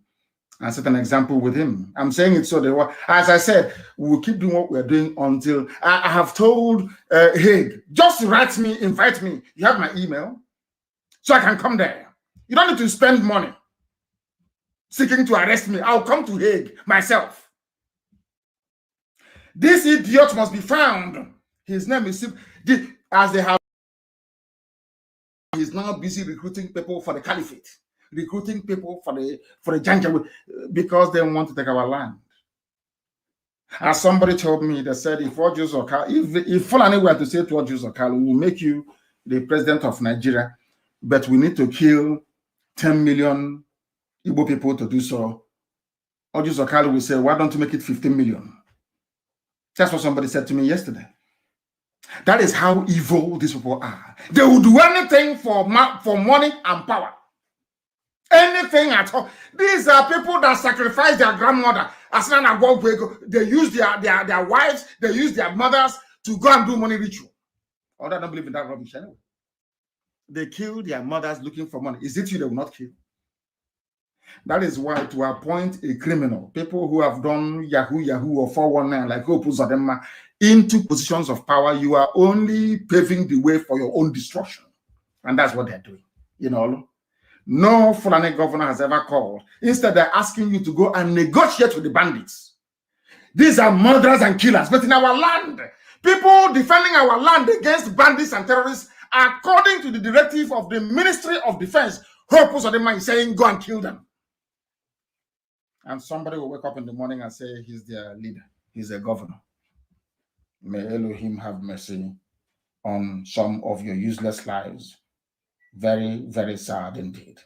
and set an example with him. I'm saying it so that, as I said, we'll keep doing what we're doing until I have told Hague, just write me, invite me. You have my email, so I can come there. You don't need to spend money seeking to arrest me. I'll come to Hague myself. This idiot must be found. His name is, as they have, he's now busy recruiting people for the caliphate, recruiting people for the Janjaweed, because they want to take our land. As somebody told me, they said, if Fulani were to say to Jews or Kal, we will make you the president of Nigeria, but we need to kill 10 million Igbo people to do so. Ojus Okali will say, why don't you make it 15 million? That's what somebody said to me yesterday. That is how evil these people are. They will do anything for money and power. Anything at all. These are people that sacrifice their grandmother. They use their wives, they use their mothers to go and do money ritual. I don't believe in that rubbish anyway. They kill their mothers looking for money. Is it you they will not kill? That is why to appoint a criminal, people who have done Yahoo or 419 like Opuzadema into positions of power, you are only paving the way for your own destruction. And that's what they're doing. You know, no Fulani governor has ever called. Instead, they're asking you to go and negotiate with the bandits. These are murderers and killers, but in our land, people defending our land against bandits and terrorists according to the directive of the Ministry of Defense. Hope Uzodinma is saying, go and kill them. And somebody will wake up in the morning and say, he's their leader. He's a governor. May Elohim have mercy on some of your useless lives. Very, very sad indeed.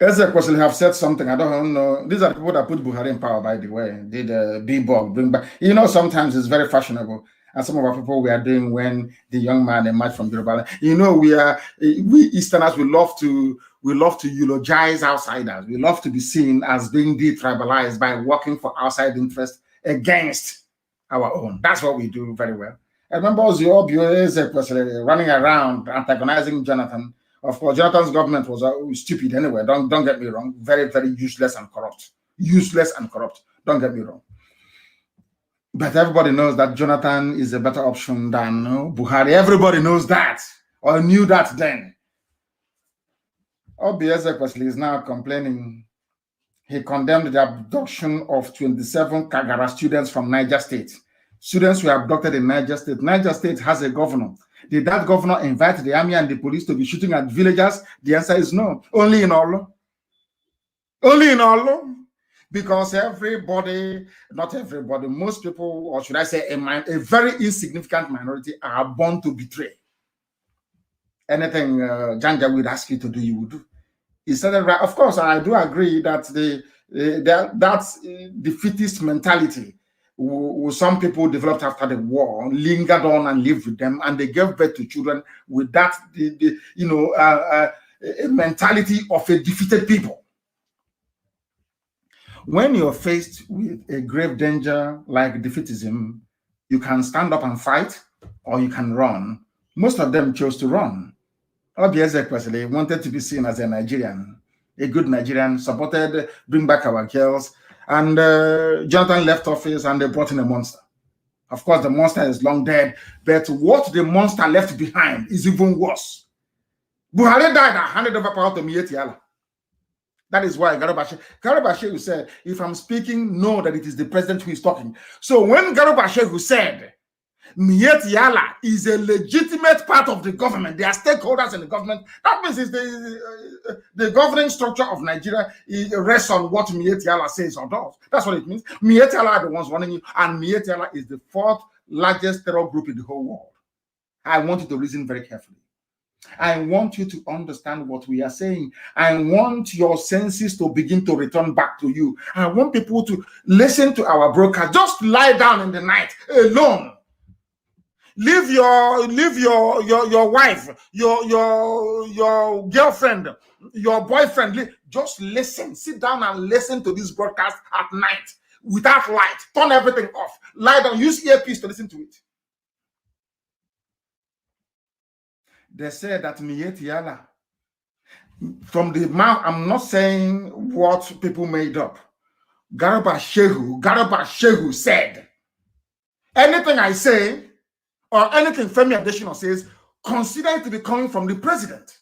Ezekwesili have said something. I don't know. These are the people that put Buhari in power, by the way. Did B-Bog bring back? You know, sometimes it's very fashionable. And some of our people we are doing when the young man emerged from Yoruba. You know, we Easterners, we love to eulogize outsiders. We love to be seen as being detribalized by working for outside interests against our own. That's what we do very well. I remember Ezekwesili running around antagonizing Jonathan. Of course, Jonathan's government was stupid anyway. Don't get me wrong. Very, very useless and corrupt. Useless and corrupt. Don't get me wrong. But everybody knows that Jonathan is a better option than Buhari. Everybody knows that, or knew that then. Obi Ezekwesili is now complaining. He condemned the abduction of 27 Kagara students from Niger State. Students were abducted in Niger State. Niger State has a governor. Did that governor invite the army and the police to be shooting at villagers? The answer is no. Only in Olo. Only in Olo. Because everybody, not everybody, most people, or should I say a very insignificant minority, are born to betray. Anything Janja would ask you to do, you would do. He said it right. Of course, I do agree that that defeatist mentality some people developed after the war, lingered on and lived with them, and they gave birth to children with that, a mentality of a defeated people. When you're faced with a grave danger like defeatism, you can stand up and fight, or you can run. Most of them chose to run. Obi Ezekwesili wanted to be seen as a Nigerian, a good Nigerian, supported Bring Back Our Girls, and Jonathan left office and they brought in a monster. Of course, the monster is long dead, but what the monster left behind is even worse. Buhari died and handed over power to Miyetti Allah. That is why Garba Shehu said, if I'm speaking, know that it is the president who is talking. So when Garba Shehu said, Miyetti Allah is a legitimate part of the government, they are stakeholders in the government, that means it's the governing structure of Nigeria rests on what Miyetti Allah says or does. That's what it means. Miyetti Allah are the ones running you, and Miyetti Allah is the fourth largest terror group in the whole world. I want you to reason very carefully. I want you to understand what we are saying. I want your senses to begin to return back to you. I want people to listen to our broadcast. Just lie down in the night alone. Leave your wife, your girlfriend, your boyfriend. Just listen. Sit down and listen to this broadcast at night without light. Turn everything off. Lie down. Use earpiece to listen to it. They said that Miyetti Allah, from the mouth, I'm not saying what people made up. Garba Shehu said, anything I say or anything Femi Adesina says, consider it to be coming from the president.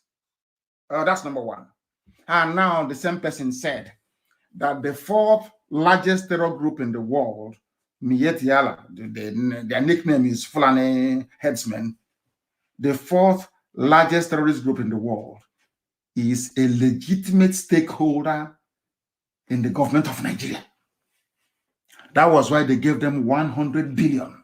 That's number one. And now the same person said that the fourth largest terror group in the world, Miyetti Allah, their nickname is Fulani Headsmen, the fourth largest terrorist group in the world, is a legitimate stakeholder in the government of Nigeria. That was why they gave them 100 billion.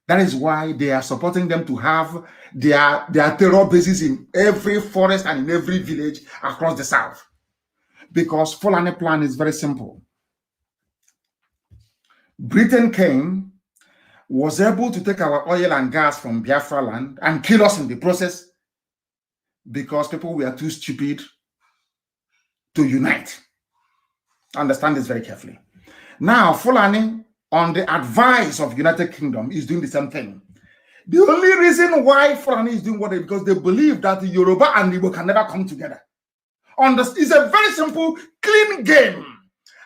That is why they are supporting them to have their terror bases in every forest and in every village across the south. Because Fulani plan is very simple. Britain came, was able to take our oil and gas from Biafra land and kill us in the process because people were too stupid to unite. Understand this very carefully. Now, Fulani, on the advice of United Kingdom, is doing the same thing. The only reason why Fulani is doing what they do, because they believe that the Yoruba and Igbo can never come together. It's a very simple, clean game.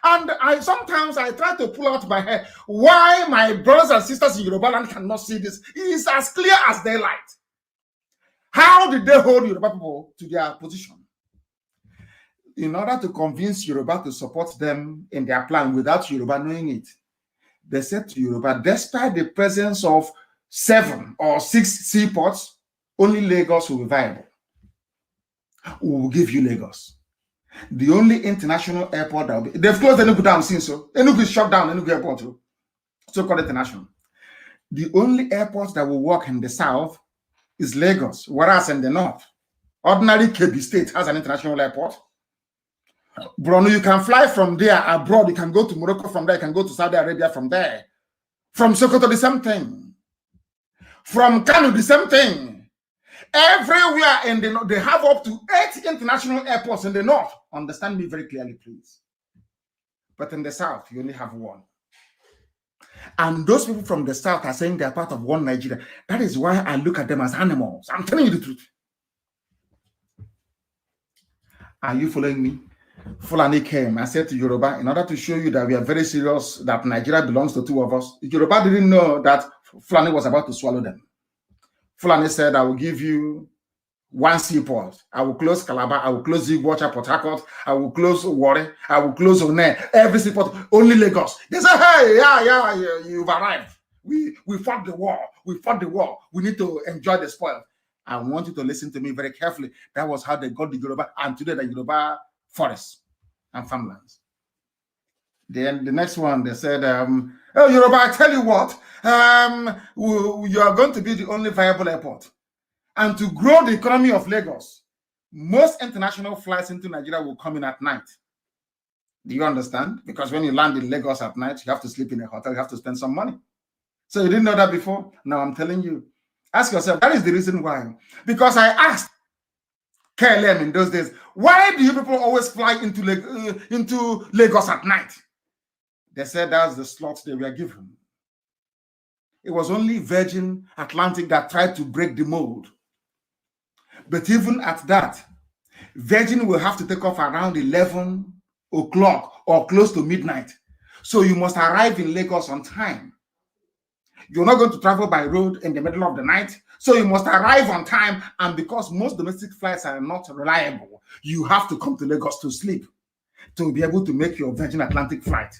And sometimes I try to pull out my hair why my brothers and sisters in Yoruba land cannot see this. It is as clear as daylight. How did they hold Yoruba people to their position? In order to convince Yoruba to support them in their plan without Yoruba knowing it, they said to Yoruba, despite the presence of 7 or 6 seaports, only Lagos will be viable. We will give you Lagos. The only international airport that will be, they've closed Enugu down since, so Enugu is shut down, Enugu airport, so-called international. The only airport that will work in the south is Lagos, whereas in the north, ordinary Kebbi State has an international airport. Bruno, you can fly from there abroad. You can go to Morocco from there. You can go to Saudi Arabia from there. From Sokoto, the same thing. From Kanu, the same thing. Everywhere in the north, they have up to 8 international airports in the north. Understand me very clearly, please. But in the south, you only have 1. And those people from the south are saying they're part of one Nigeria. That is why I look at them as animals. I'm telling you the truth. Are you following me? Fulani came and said to Yoruba, in order to show you that we are very serious, that Nigeria belongs to 2 of us. Yoruba didn't know that Fulani was about to swallow them. Fulani said, I will give you 1 seaport. I will close Calabar. I will close Iguacha, Port Harcourt. I will close Warri. I will close One. Every seaport, only Lagos. They said, hey, yeah, you've arrived. We fought the war. We fought the war. We need to enjoy the spoil. I want you to listen to me very carefully. That was how they got the Yoruba, and today the Yoruba forests and farmlands. Then the next one, they said, oh, Yoruba, I tell you what, you are going to be the only viable airport. And to grow the economy of Lagos, most international flights into Nigeria will come in at night. Do you understand? Because when you land in Lagos at night, you have to sleep in a hotel, you have to spend some money. So you didn't know that before? Now I'm telling you. Ask yourself, that is the reason why. Because I asked KLM in those days, why do you people always fly into Lagos at night? They said that's the slots they were given. It was only Virgin Atlantic that tried to break the mold. But even at that, Virgin will have to take off around 11 o'clock or close to midnight. So you must arrive in Lagos on time. You're not going to travel by road in the middle of the night. So you must arrive on time. And because most domestic flights are not reliable, you have to come to Lagos to sleep to be able to make your Virgin Atlantic flight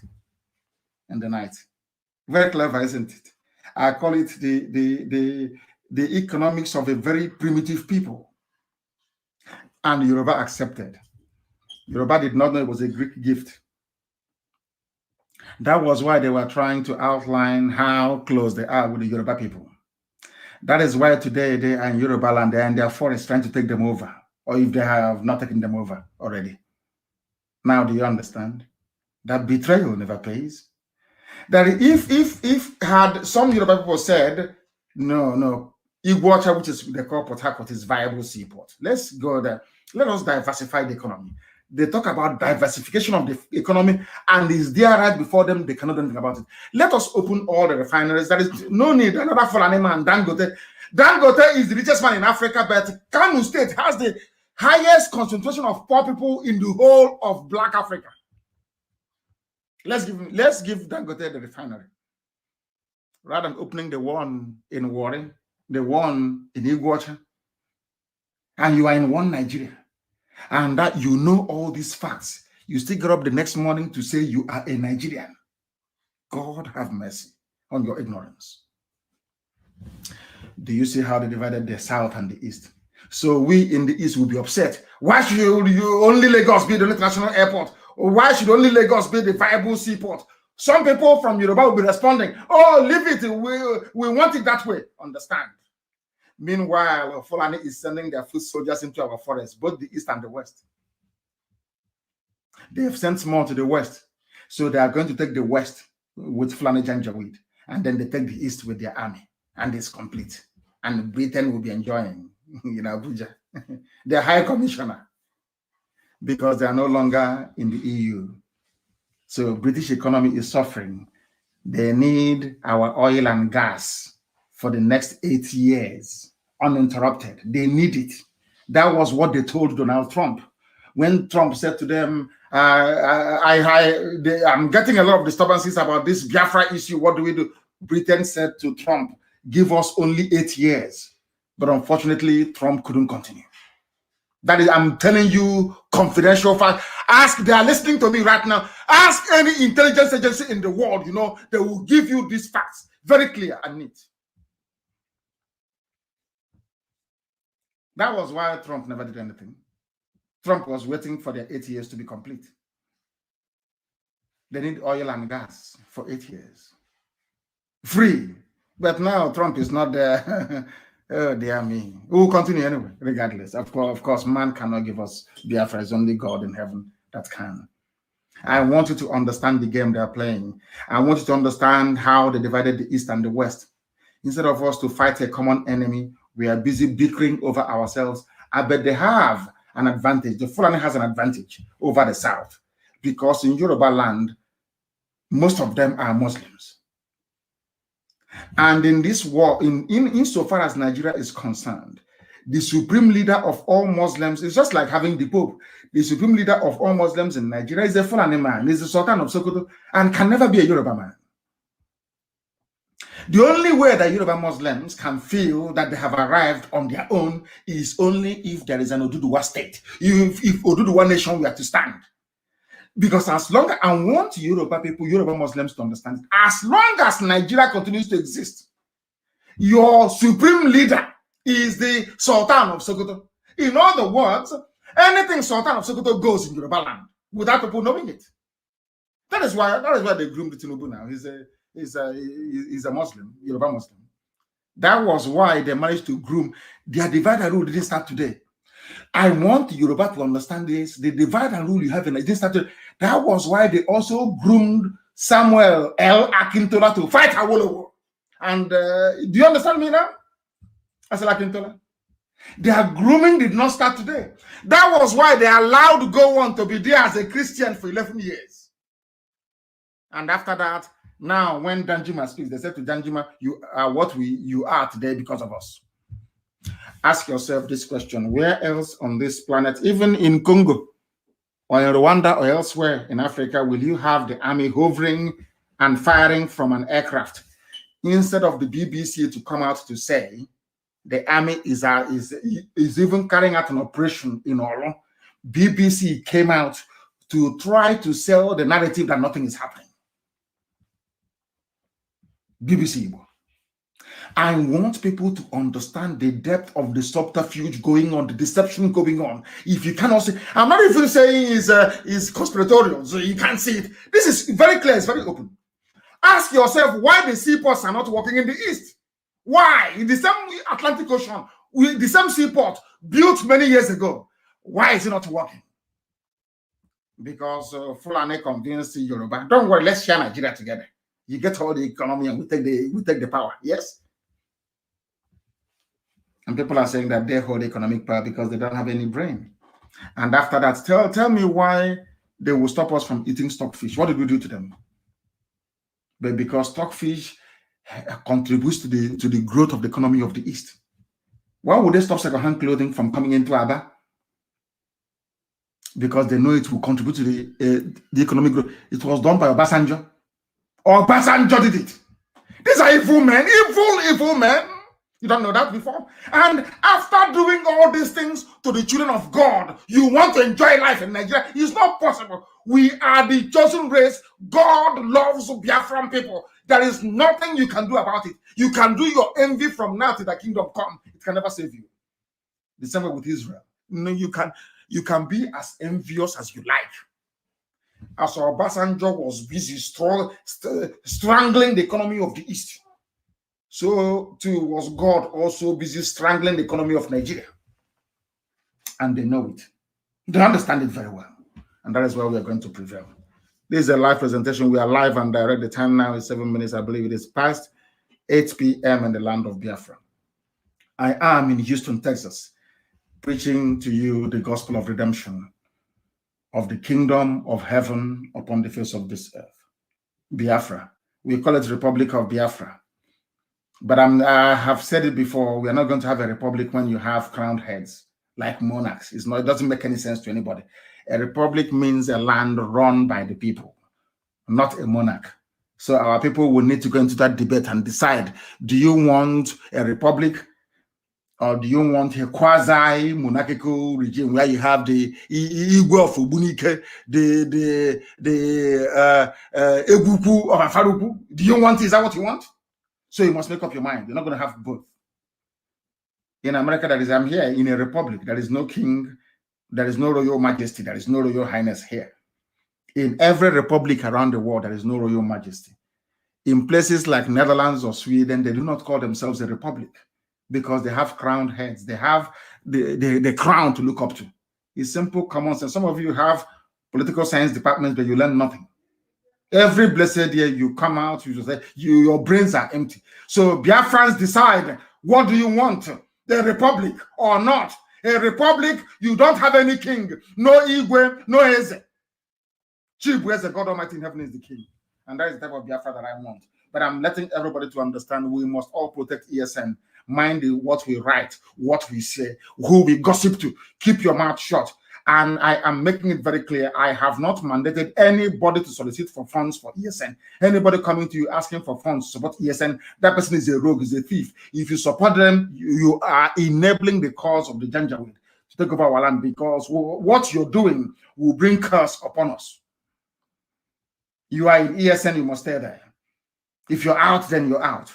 in the night. Very clever, isn't it? I call it the economics of a very primitive people. And Yoruba accepted. Yoruba did not know it was a Greek gift. That was why they were trying to outline how close they are with the Yoruba people. That is why today they are in Yoruba land, they are in their forest trying to take them over, or if they have not taken them over already. Now, do you understand? That betrayal never pays. That if had some Yoruba people said, no, Iguacha, which is the call Port Harcourt, is viable seaport. Let's go there. Let us diversify the economy. They talk about diversification of the economy, and is there right before them, they cannot do anything about it. Let us open all the refineries. There is no need. Another Fulani man, Dangote. Dangote is the richest man in Africa, but Kanu State has the highest concentration of poor people in the whole of Black Africa. Let's give Dangote the refinery. Rather than opening the one in Warri, the one in Iguacha, and you are in one Nigeria. And that you know all these facts, you still get up the next morning to say you are a Nigerian. God have mercy on your ignorance. Do you see how they divided the South and the East? So we in the East will be upset. Why should you only Lagos be the international airport? Or why should only Lagos be the viable seaport? Some people from Yoruba will be responding, oh, leave it, we want it that way. Understand? Meanwhile, Fulani is sending their foot soldiers into our forests, both the East and the West. They have sent more to the West. So they are going to take the West with Fulani Janjaweed, and then they take the East with their army, and it's complete. And Britain will be enjoying in Abuja, their High Commissioner, because they are no longer in the EU. So British economy is suffering. They need our oil and gas for the next 8 years, uninterrupted. They need it. That was what they told Donald Trump. When Trump said to them, I'm getting a lot of disturbances about this Biafra issue, what do we do? Britain said to Trump, give us only 8 years. But unfortunately, Trump couldn't continue. That is, I'm telling you, confidential fact. Ask, they are listening to me right now. Ask any intelligence agency in the world, they will give you these facts very clear and neat. That was why Trump never did anything. Trump was waiting for their 8 years to be complete. They need oil and gas for 8 years. Free. But now Trump is not there. Oh, dear me. We'll continue anyway, regardless. Of course, man cannot give us Biafra. It's only God in heaven that can. I want you to understand the game they're playing. I want you to understand how they divided the East and the West. Instead of us to fight a common enemy, we are busy bickering over ourselves. I bet they have an advantage. The Fulani has an advantage over the South because in Yoruba land, most of them are Muslims. And in this war, insofar as Nigeria is concerned, the supreme leader of all Muslims is just like having the Pope. The supreme leader of all Muslims in Nigeria is a Fulani man, is the Sultan of Sokoto, and can never be a Yoruba man. The only way that Yoruba Muslims can feel that they have arrived on their own is only if there is an Oduduwa state, if Oduduwa nation were to stand. Because as long as I want Yoruba people, Yoruba Muslims to understand, as long as Nigeria continues to exist, your supreme leader is the Sultan of Sokoto. In other words, anything Sultan of Sokoto goes in Yoruba land without people knowing it. That is why they groomed Tinubu now. He's a Muslim, Yoruba Muslim. That was why they managed to groom. Their divide and rule didn't start today. I want Yoruba to understand this. The divide and rule you have in it didn't start today. That was why they also groomed Samuel L. Akintola to fight Awolowo. And do you understand me now? I said Akintola. Their grooming did not start today. That was why they allowed Gowon to be there as a Christian for 11 years. And after that, now when Danjuma speaks, they said to Danjuma, you are what you are today because of us. Ask yourself this question: where else on this planet, even in Congo or in Rwanda or elsewhere in Africa, will you have the army hovering and firing from an aircraft instead of the BBC to come out to say the army is even carrying out an operation in Oro? BBC came out to try to sell the narrative that nothing is happening. BBC. I want people to understand the depth of the subterfuge going on, the deception going on. If you cannot see, I'm not even saying is conspiratorial, so you can't see it. This is very clear, it's very open. Ask yourself why the seaports are not working in the East. Why? In the same Atlantic Ocean, the same seaport built many years ago, why is it not working? Because Fulani convinced Yoruba, don't worry, let's share Nigeria together. You get all the economy and we take the power. Yes? And people are saying that they hold economic power because they don't have any brain. And after that, tell me why they will stop us from eating stockfish. What did we do to them? But because stockfish contributes to the growth of the economy of the East. Why would they stop second-hand clothing from coming into Aba? Because they know it will contribute to the economic growth. It was done by Obasanjo. Obasanjo did it. These are evil men, evil men. You don't know that before? And after doing all these things to the children of God, you want to enjoy life in Nigeria? It's not possible. We are the chosen race. God loves Biafran people. There is nothing you can do about it. You can do your envy from now till the kingdom come. It can never save you. The same way with Israel. No, you can be as envious as you like. As Obasanjo was busy strangling the economy of the East, so too was God also busy strangling the economy of Nigeria. And they know it. They understand it very well. And that is why we are going to prevail. This is a live presentation. We are live and direct. The time now is 7 minutes. I believe it is past 8 p.m. in the land of Biafra. I am in Houston, Texas, preaching to you the gospel of redemption, of the kingdom of heaven upon the face of this earth. Biafra. We call it Republic of Biafra. But I have said it before, we are not going to have a republic when you have crowned heads like monarchs. It doesn't make any sense to anybody. A republic means a land run by the people, not a monarch. So our people will need to go into that debate and decide, do you want a republic or do you want a quasi-monarchical regime where you have the Igwe of Ubunike, the Egupu of Afarupu? Do you want, is that what you want? So you must make up your mind. You're not going to have both. In America, I'm here in a republic. There is no king. There is no royal majesty. There is no royal highness here. In every republic around the world, there is no royal majesty. In places like Netherlands or Sweden, they do not call themselves a republic because they have crowned heads. They have the crown to look up to. It's simple common sense. Some of you have political science departments, but you learn nothing. Every blessed year you come out, you just say your brains are empty. So Biafrans decide, what do you want? The republic or not? A republic, you don't have any king. No Igwe, no Eze. Chibueze, God Almighty in heaven is the king. And that is the type of Biafra that I want. But I'm letting everybody to understand we must all protect ESN. Mind what we write, what we say, who we gossip to. Keep your mouth shut. And I am making it very clear, I have not mandated anybody to solicit for funds for ESN. Anybody coming to you asking for funds to support ESN, that person is a rogue, is a thief. If you support them, you are enabling the cause of the Janjaweed to take over our land, because what you're doing will bring curse upon us. You are in ESN, you must stay there. If you're out, then you're out.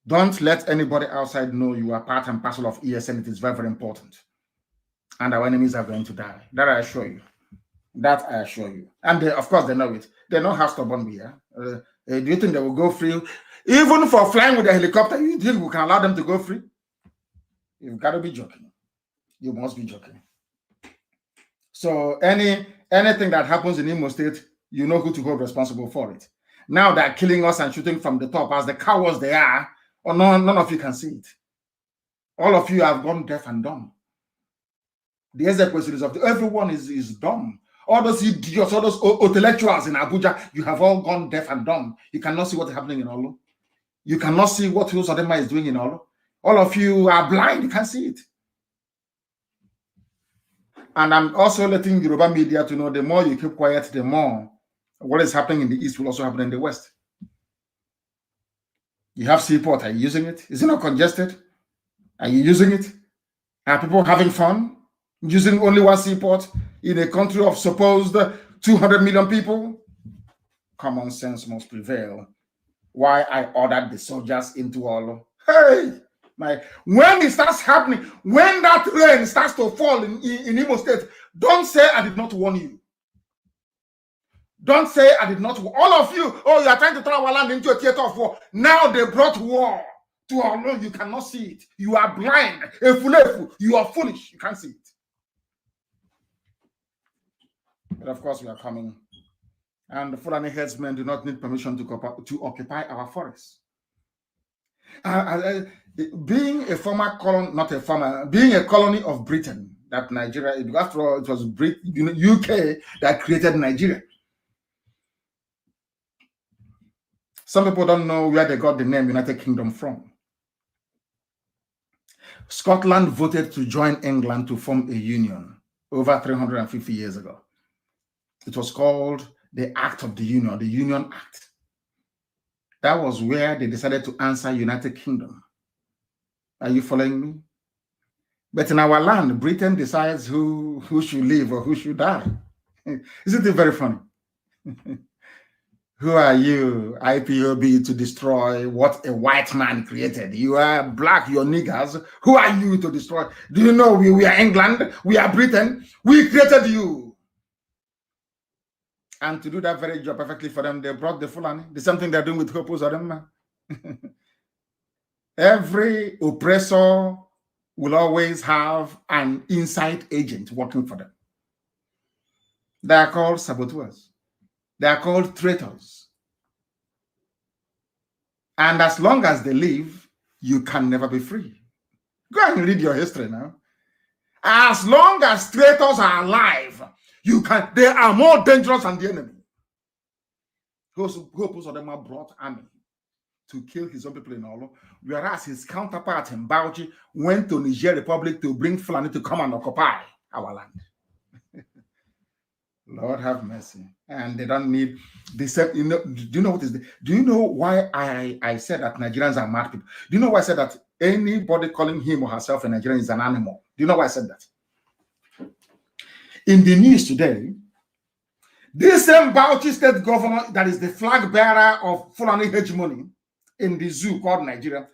Don't let anybody outside know you are part and parcel of ESN. It is very, very important. And our enemies are going to die. That I assure you. That I assure you. And of course, they know it. They know how stubborn we are. Do you think they will go free? Even for flying with a helicopter, you think we can allow them to go free? You've got to be joking. You must be joking. So anything that happens in Imo State, you know who to hold responsible for it. Now they're killing us and shooting from the top as the cowards they are, or none of you can see it. All of you have gone deaf and dumb. The executive is of everyone is dumb. All those idiots, all those intellectuals in Abuja, you have all gone deaf and dumb. You cannot see what's happening in Olu. You cannot see what Uzodinma is doing in Olu. All of you are blind. You can't see it. And I'm also letting Yoruba media to know the more you keep quiet, the more what is happening in the East will also happen in the West. You have seaport. Are you using it? Is it not congested? Are you using it? Are people having fun? Using only one seaport in a country of supposed 200 million people? Common sense must prevail. Why I ordered the soldiers into Olu. Hey! When it starts happening, when that rain starts to fall in Imo State, don't say I did not warn you. Don't say I did not. All of you, oh, you are trying to turn our land into a theater of war. Now they brought war to Olu. You cannot see it. You are blind. You are foolish. You can't see it. But of course, we are coming. And the Fulani headsmen do not need permission to occupy our forests. Being a former colony, being a colony of Britain, that Nigeria, after all, it was UK that created Nigeria. Some people don't know where they got the name United Kingdom from. Scotland voted to join England to form a union over 350 years ago. It was called the Act of the Union, the Union Act. That was where they decided to answer United Kingdom. Are you following me? But in our land, Britain decides who should live or who should die. Isn't it very funny? Who are you, IPOB, to destroy what a white man created? You are black, you're niggers. Who are you to destroy? Do you know we are England? We are Britain. We created you. And to do that very job perfectly for them, they brought the Fulani. The same thing they're doing with Hopo Uzodinma. Every oppressor will always have an inside agent working for them. They are called saboteurs. They are called traitors. And as long as they live, you can never be free. Go and read your history now. As long as traitors are alive, they are more dangerous than the enemy. Hope Uzodinma brought army to kill his own people in Olu, whereas his counterpart in Bauchi went to Niger Republic to bring Fulani to come and occupy our land. Lord have mercy. And they don't need the same. You know, do you know what is the, do you know why I said that Nigerians are mad people? Do you know why I said that anybody calling him or herself a Nigerian is an animal? Do you know why I said that? In the news today, this same Bauchi state governor that is the flag bearer of Fulani hegemony in the zoo called Nigeria,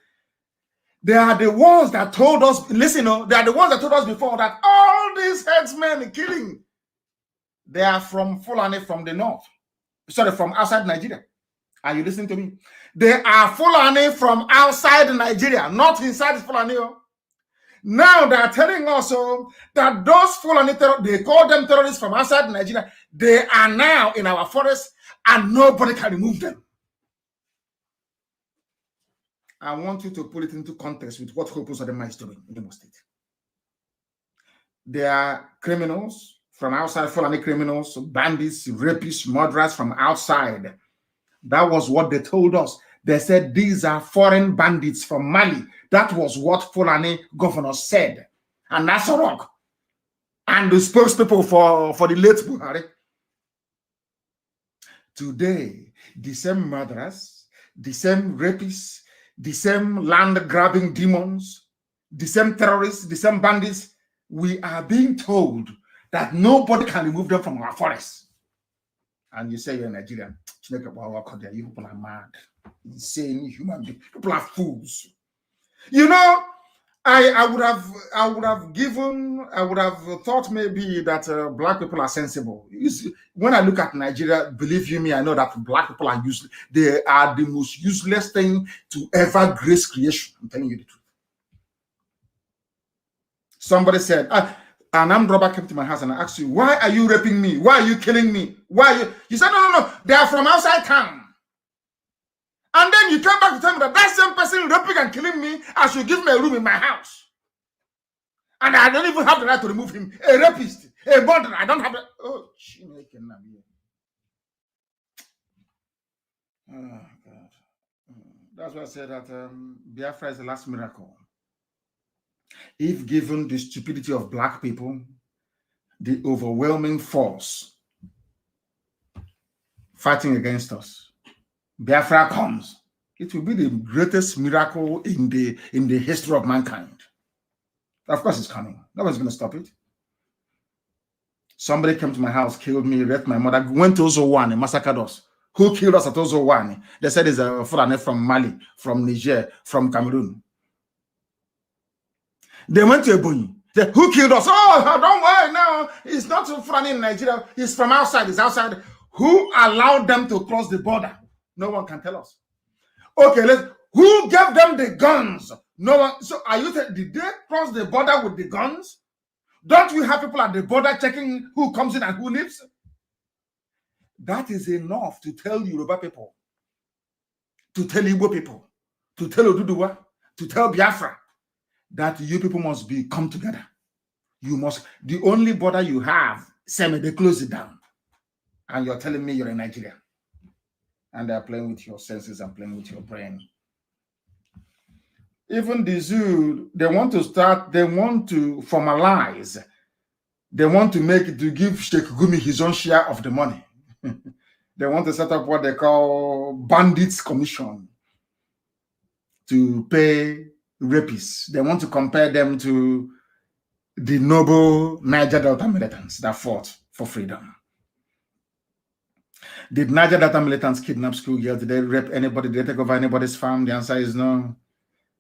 They are the ones that told us, listen, they are the ones that told us before that all these headsmen killing, they are from Fulani from the north. Sorry, from outside Nigeria. Are you listening to me? They are Fulani from outside Nigeria, not inside Fulani. Now they are telling us that those Fulani, they call them terrorists from outside Nigeria. They are now in our forest and nobody can remove them. I want you to put it into context with what Hope Uzodinma is doing in Imo State. They are criminals from outside, Fulani criminals, bandits, rapists, murderers from outside. That was what they told us. They said these are foreign bandits from Mali. That was what Fulani governor said. And that's a rock. And the spokespeople for the late Buhari. Today, the same murderers, the same rapists, the same land-grabbing demons, the same terrorists, the same bandits, we are being told that nobody can remove them from our forests. And you say you're Nigerian. You people are mad, insane human beings. People are fools. You know, I would have thought maybe that black people are sensible. When I look at Nigeria, believe you me, I know that black people are useless. They are the most useless thing to ever grace creation. I'm telling you the truth. Somebody said, an armed robber came to my house and I asked you, why are you raping me? Why are you killing me? Why are you? You said, no, they are from outside town. And then you come back to tell me that same person raping and killing me, I should give me a room in my house. And I don't even have the right to remove him. A rapist, a murderer, I don't have the... Oh, God. That's why I said that Biafra is the last miracle. If given the stupidity of black people, the overwhelming force fighting against us, Biafra comes, it will be the greatest miracle in the history of mankind. Of course it's coming. Nobody's going to stop it. Somebody came to my house, killed me, raped my mother, went to Ozowane, massacred us. Who killed us at Ozowane? They said it's a Fulani from Mali, from Niger, from Cameroon. They went to Ebonyi. Who killed us? Oh, don't worry now. It's not Fulani in Nigeria. He's from outside. He's outside. Who allowed them to cross the border? No one can tell us. Okay, who gave them the guns? No one. So are you saying, did they cross the border with the guns? Don't we have people at the border checking who comes in and who leaves? That is enough to tell Yoruba people, to tell Igbo people, to tell Oduduwa, to tell Biafra that you people must come together. You must. The only border you have, they close it down. And you're telling me you're in Nigeria. And they're playing with your senses and playing with your brain. Even the zoo, they want to formalize. They want to give Sheikh Gumi his own share of the money. They want to set up what they call bandits commission to pay rapists. They want to compare them to the noble Niger Delta militants that fought for freedom. Did Niger Delta militants kidnap schoolgirls? Did they rape anybody? Did they take over anybody's farm? The answer is no.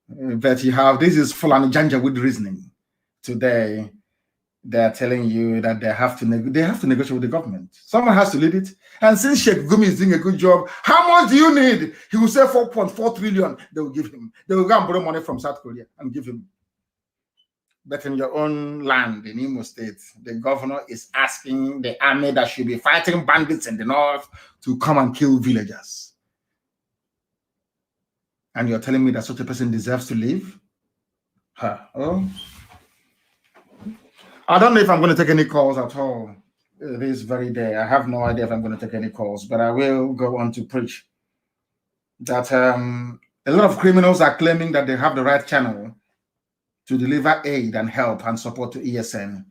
But this is Fulani Janjaweed reasoning. Today, they're telling you that they have to negotiate with the government. Someone has to lead it. And since Sheikh Gumi is doing a good job, how much do you need? He will say 4.4 trillion. They will give him. They will go and borrow money from South Korea and give him. But in your own land, in Imo State, the governor is asking the army that should be fighting bandits in the north to come and kill villagers. And you're telling me that such a person deserves to live? Oh. I don't know if I'm going to take any calls at all this very day. I have no idea if I'm going to take any calls, but I will go on to preach that a lot of criminals are claiming that they have the right channel to deliver aid and help and support to ESN.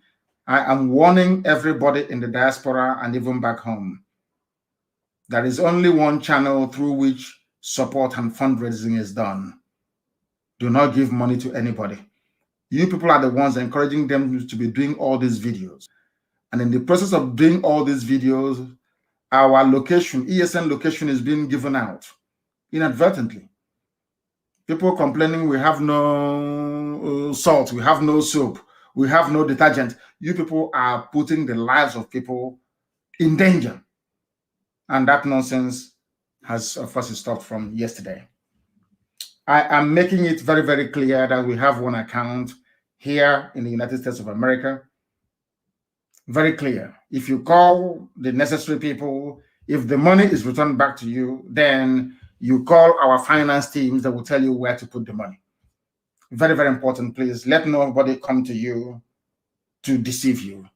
I am warning everybody in the diaspora and even back home. There is only one channel through which support and fundraising is done. Do not give money to anybody. You people are the ones encouraging them to be doing all these videos. And in the process of doing all these videos, our location, ESN location, is being given out inadvertently. People complaining we have no salt, we have no soap, we have no detergent. You people are putting the lives of people in danger. And that nonsense has, of course, stopped from yesterday. I am making it very, very clear that we have one account here in the United States of America. Very clear. If you call the necessary people, if the money is returned back to you, then you call our finance teams that will tell you where to put the money. Very, very important, please. Let nobody come to you to deceive you.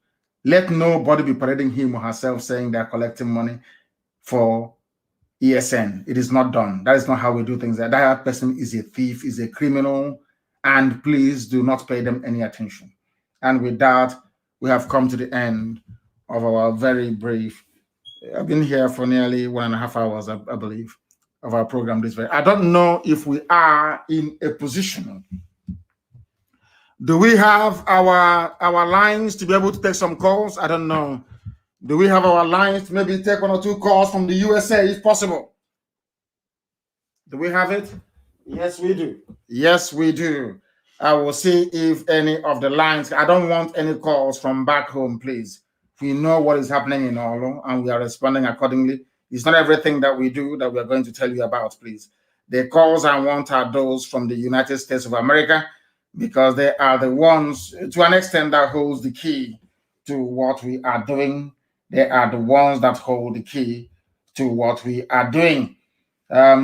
Let nobody be parading him or herself saying they're collecting money for ESN. It is not done. That is not how we do things. That person is a thief, is a criminal, and please do not pay them any attention. And with that, we have come to the end of our very brief. I've been here for nearly 1.5 hours, I believe, of our program this way. I don't know if we are in a position. Do we have our lines to be able to take some calls? I don't know. Do we have our lines to maybe take 1 or 2 calls from the USA if possible? Do we have it? Yes, we do. Yes, we do. I will see if any of the lines, I don't want any calls from back home, please. We know what is happening in Olo and we are responding accordingly. It's not everything that we do that we are going to tell you about, please. The calls I want are those from the United States of America because they are the ones, to an extent, that holds the key to what we are doing. They are the ones that hold the key to what we are doing.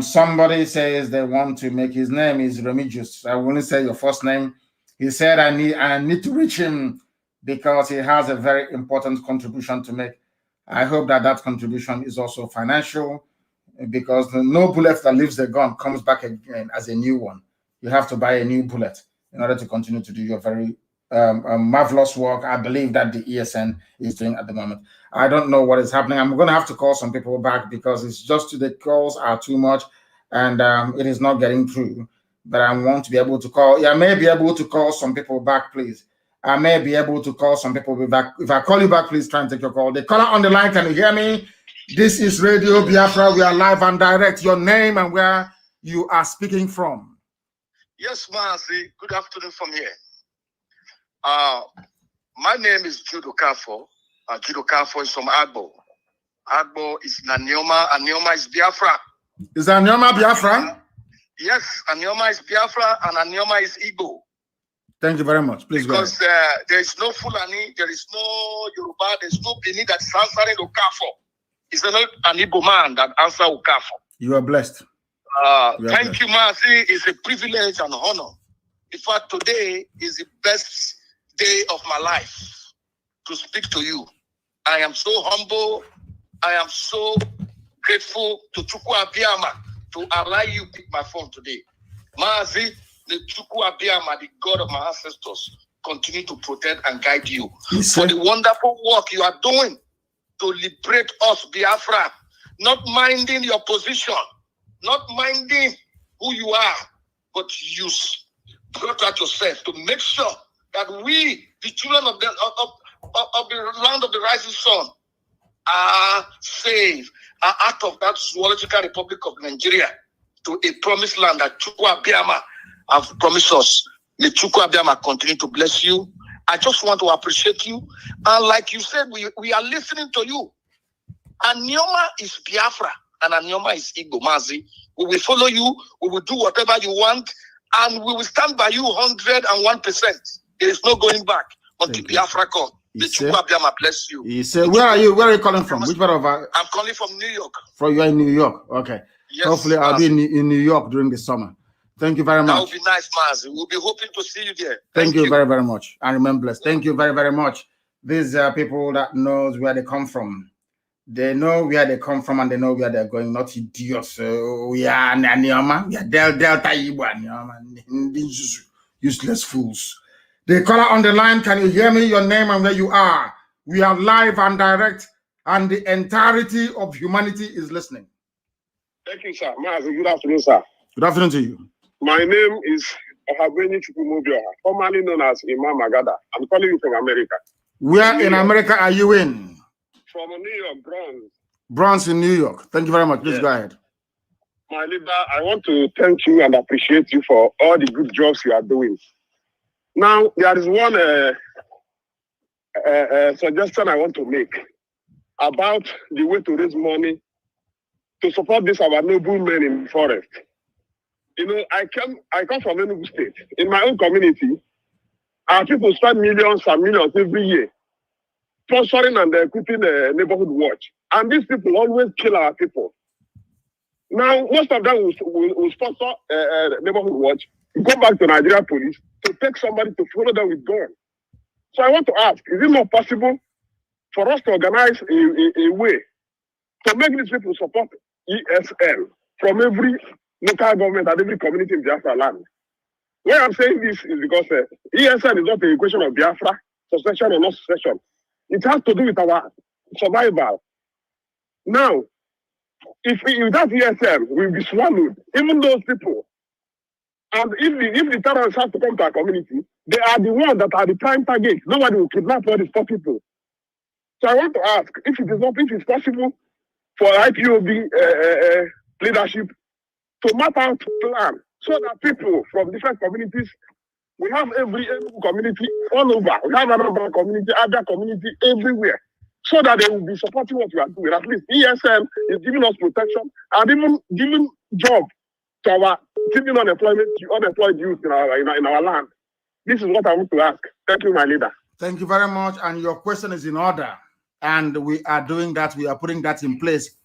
Somebody says they want to make his name is Remigius. I won't say your first name. He said I need to reach him because he has a very important contribution to make. I hope that contribution is also financial because no bullet that leaves the gun comes back again as a new one. You have to buy a new bullet in order to continue to do your very marvelous work. I believe that the ESN is doing at the moment. I don't know what is happening. I'm going to have to call some people back because it's just the calls are too much and it is not getting through. But I want to be able to call. Yeah, I may be able to call some people back, please. I may be able to call some people back. If I call you back, please try and take your call. The caller on the line, can you hear me? This is Radio Biafra. We are live and direct. Your name and where you are speaking from. Yes, Mazi. Good afternoon from here. My name is Judo Kafo. Judo Kafo is from Agbo. Agbo is Anioma. Anioma is Biafra. Is Anioma Biafra? Yes, Anioma is Biafra and Anioma is Igbo. Thank you very much. Please because go ahead. There is no Fulani, there is no Yoruba, there is no Bini that is answering Okafo. It's not an Igbo man that answers Okafo. You are blessed. Thank you, Mazi. It's a privilege and honor. In fact, today is the best day of my life to speak to you. I am so humble. I am so grateful to Chukwu Abiyama to allow you to pick my phone today. Mazi, the Chukwu Abiyama, the God of my ancestors, continue to protect and guide you for the wonderful work you are doing to liberate us, Biafra, not minding your position, not minding who you are, but you brought out yourself to make sure that we, the children of the land of the rising sun, are saved, are out of that zoological republic of Nigeria to a promised land that Chukwu Abiyama have promised us. May Chukwu Abiyama continue to bless you. I just want to appreciate you. And like you said, we are listening to you. Anioma is Biafra and Anioma is Igbo, Mazi. We will follow you. We will do whatever you want. And we will stand by you 101%. There is no going back until Biafra comes. The Chukwu Abiyama bless you. He said, where are you? Where are you calling from? Which part of I'm calling from New York. You are in New York. Okay. Yes, hopefully I'll be in New York during the summer. Thank you very much. That would be nice, Mazi. We'll be hoping to see you there. Thank you very, very much. And remember, blessed. Thank you very, very much. These are people that knows where they come from. They know where they come from and they know where they're going. Not idiots. We are Anioma. We are Delta Igbo Anioma. Useless fools. The caller on the line, can you hear me? Your name and where you are. We are live and direct, and the entirety of humanity is listening. Thank you, sir. Mazi, good afternoon, sir. Good afternoon to you. My name is Ohabeni Chukwumobioha, formerly known as Imam Agada. I'm calling you from America. Where in America are you in? From New York, Bronx. Bronx in New York. Thank you very much. Please go ahead. My leader, I want to thank you and appreciate you for all the good jobs you are doing. Now, there is one suggestion I want to make about the way to raise money to support this our noble men in the forest. You know, I come from Enugu State. In my own community, our people spend millions and millions every year sponsoring and equipping a neighborhood watch. And these people always kill our people. Now, most of them will sponsor neighborhood watch, go back to Nigeria police to take somebody to follow them with gun. So I want to ask, is it not possible for us to organize a way to make these people support ESL from every local government and every community in Biafra land? Why I'm saying this is because ESL is not a question of Biafra, secession or not secession. It has to do with our survival. Now, if without ESL, we'll be swallowed. Even those people. And if the terrorists have to come to our community, they are the ones that are the prime target. Nobody will kidnap all these poor people. So I want to ask if it's possible for IPOB leadership to map out a plan so that people from different communities, we have every community all over. We have another community, other community everywhere, so that they will be supporting what we are doing. At least ESL is giving us protection and even giving job to our keeping unemployed youth in our land. This is what I want to ask. Thank you, my leader. Thank you very much. And your question is in order. And we are doing that. We are putting that in place.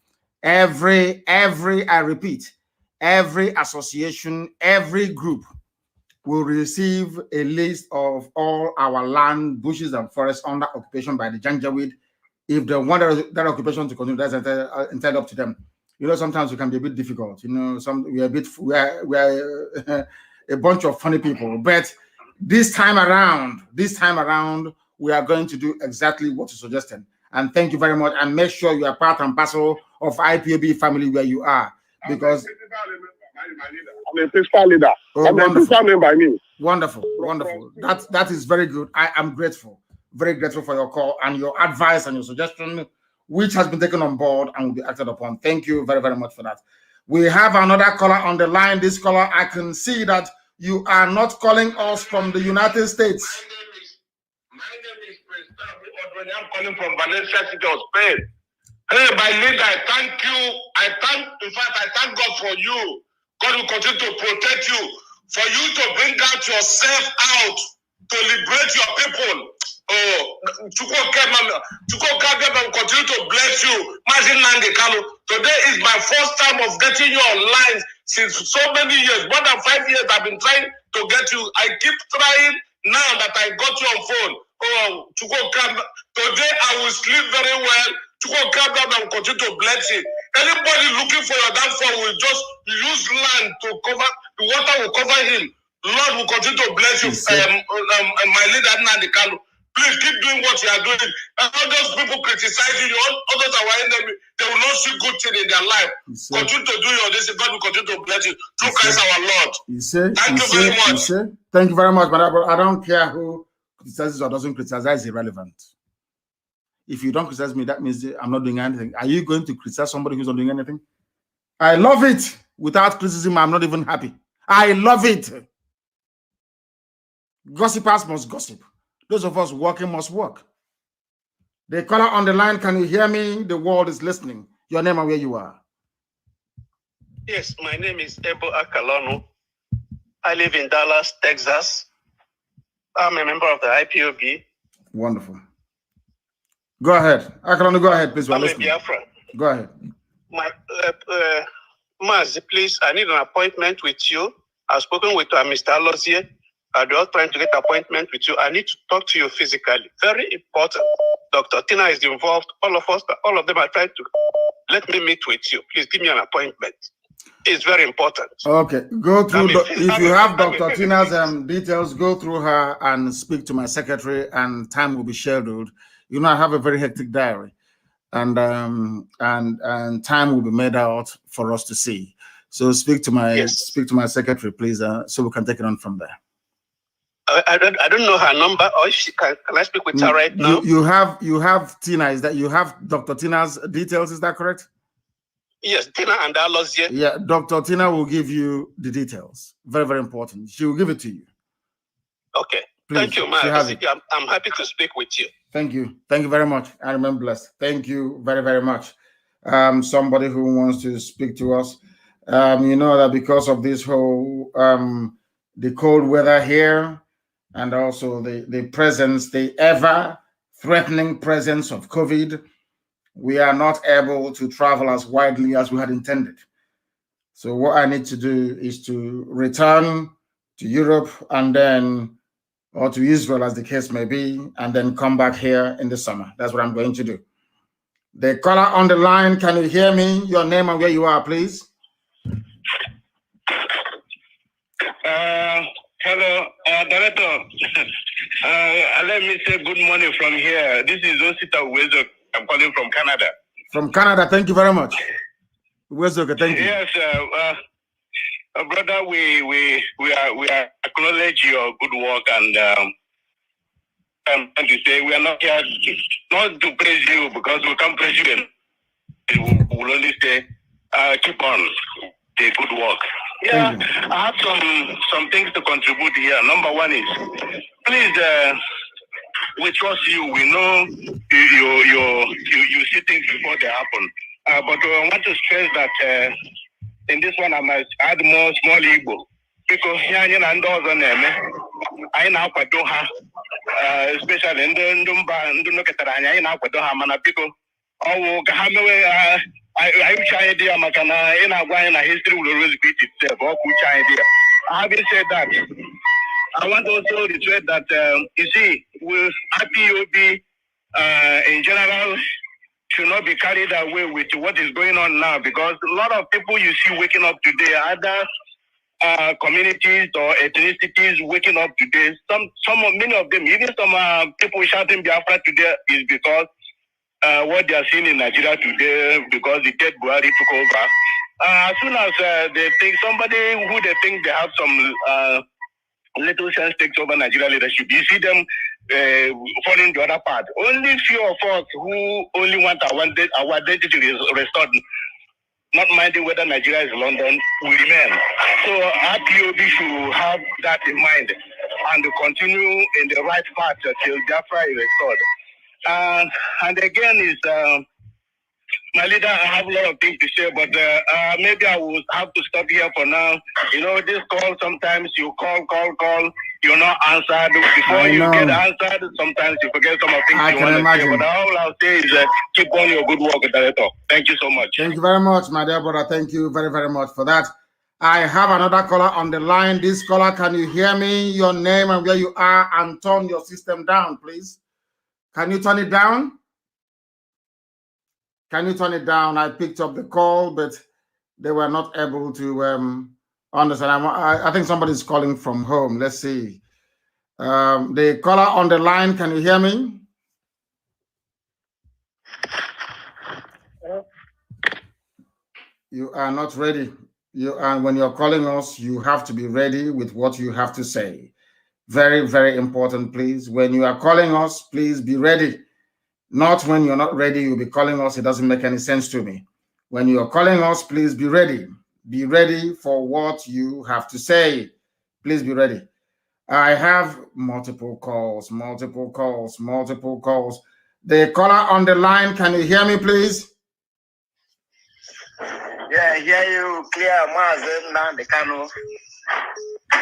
Every, I repeat, every association, every group will receive a list of all our land, bushes, and forests under occupation by the Janjaweed. If they want that occupation to continue, that's entirely up to them. You know, sometimes we can be a bit difficult. You know, we are a bunch of funny people. But this time around, we are going to do exactly what you suggested. And thank you very much. And make sure you are part and parcel of IPOB family where you are, because I'm a fiscal leader. I'm a fiscal member by me. Wonderful. That is very good. I am grateful, very grateful for your call and your advice and your suggestion, which has been taken on board and will be acted upon. Thank you very, very much for that. We have another caller on the line. This caller, I can see that you are not calling us from the United States. My name is President. I'm calling from Valencia City of Spain. Hey, my leader, I thank you. I thank God for you. God will continue to protect you. For you to bring out yourself out, to liberate your people. Oh, to continue to bless you. Mazi Nnamdi Kanu. Today is my first time of getting you online since so many years. More than 5 years I've been trying to get you. I keep trying. Now that I got you on phone. Oh, today I will sleep very well. To go calm down and continue to bless you. Anybody looking for your downfall will just use land to cover, the water will cover him. Lord will continue to bless you. My leader, Nnamdi Kanu. Please keep doing what you are doing. And all those people criticizing you, all those are enemy, they will not see good thing in their life. Continue to do your this. God will continue to bless you. Through Christ our Lord. Thank you very much. Thank you very much, but I don't care who criticizes or doesn't criticize. That is irrelevant. If you don't criticize me, that means I'm not doing anything. Are you going to criticize somebody who's not doing anything? I love it. Without criticism, I'm not even happy. I love it. Gossipers must gossip. Those of us working must work. The caller on the line, can you hear me? The world is listening. Your name and where you are. Yes, my name is Ebo Akalonu. I live in Dallas, Texas. I'm a member of the IPOB. Wonderful. Go ahead. Akalonu, go ahead, please. I'm a Biafran. Go ahead. Mazi, please, I need an appointment with you. I've spoken with Mr. Alozie. They're all trying to get an appointment with you. I need to talk to you physically. Very important. Dr. Tina is involved. All of them are trying to let me meet with you. Please give me an appointment. It's very important. Okay. Go through. If you have Dr. Tina's details, go through her and speak to my secretary, and time will be scheduled. You know, I have a very hectic diary, and time will be made out for us to see. So speak to my secretary, please, so we can take it on from there. I don't know her number, or if she can I speak with her right now? You have Tina. Is that you have Dr. Tina's details? Is that correct? Yes, Tina and Alozie. Yeah, Dr. Tina will give you the details. Very, very important. She will give it to you. Okay. Please, thank you, Mazi. I'm happy to speak with you. Thank you. Thank you very much. I remain blessed. Thank you very, very much. Somebody who wants to speak to us. You know that because of this whole the cold weather here, and also the presence, the ever threatening presence of COVID, we are not able to travel as widely as we had intended. So what I need to do is to return to Europe and then, or to Israel as the case may be, and then come back here in the summer. That's what I'm going to do. The caller on the line, can you hear me? Your name and where you are, please. Hello, Director. Let me say good morning from here. This is Osita Uwezo. I'm calling from Canada. From Canada, thank you very much. Uwezo, thank you. Yes, brother, we acknowledge your good work, and I'm trying to say we are not here not to praise you because we can't praise you, and we will only say keep on the good work. Yeah, I have some things to contribute here. Number one is, please, we trust you. We know you see things before they happen. But I want to stress that in this one I must add more small Igbo. Because here and those on them, I now do have, especially in the Nokatanya, I do have mana people. Oh, I wish I idea Makana in a history will always repeat itself. Or which idea. Having said that, I want also to reiterate that you see, with IPOB in general should not be carried away with what is going on now, because a lot of people you see waking up today, either communities or ethnicities waking up today. Many of them, even some people shouting Biafra today is because what they are seeing in Nigeria today, because the dead Buhari took over. As soon as they think somebody who they think they have some little sense takes over Nigeria leadership, you see them falling the other part. Only few of us who only want our identity restored, not minding whether Nigeria is London, will remain. So RPOB should have that in mind and continue in the right path till Biafra is restored. And again is my leader. I have a lot of things to say, but maybe I will have to stop here for now. You know, this call, sometimes you call, you're not answered. Before you get answered, sometimes you forget some of the things you want to say. But all I'll say is keep on your good work, Director. Thank you so much. Thank you very much, my dear brother. Thank you very, very much for that. I have another caller on the line. This caller, can you hear me? Your name and where you are, and turn your system down, please. Can you turn it down? Can you turn it down? I picked up the call, but they were not able to understand. I think somebody's calling from home. Let's see. The caller on the line, can you hear me? You are not ready. When you're calling us, you have to be ready with what you have to say. Very, very important, please. When you are calling us, please be ready. Not when you're not ready, you'll be calling us. It doesn't make any sense to me. When you're calling us, please be ready. Be ready for what you have to say. Please be ready. I have multiple calls. The caller on the line, can you hear me, please? Yeah, I hear you clear, Mazi Nnamdi Kanu.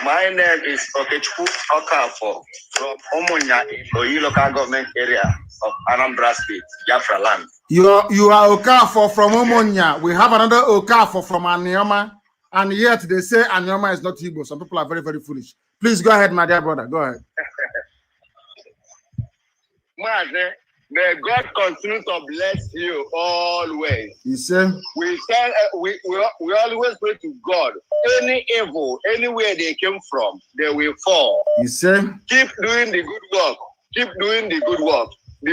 My name is Okechukwu Okafo from Umunya, Oyi local government area of Anambra State, Biafra land. You are Okafo from Umunya. We have another Okafo from Anioma, and yet they say Anioma is not Igbo. Some people are very, very foolish. Please go ahead, my dear brother. Go ahead. Mazi, may God continue to bless you always. You say? We always pray to God. Any evil, anywhere they came from, they will fall. You say? Keep doing the good work. Keep doing the good work.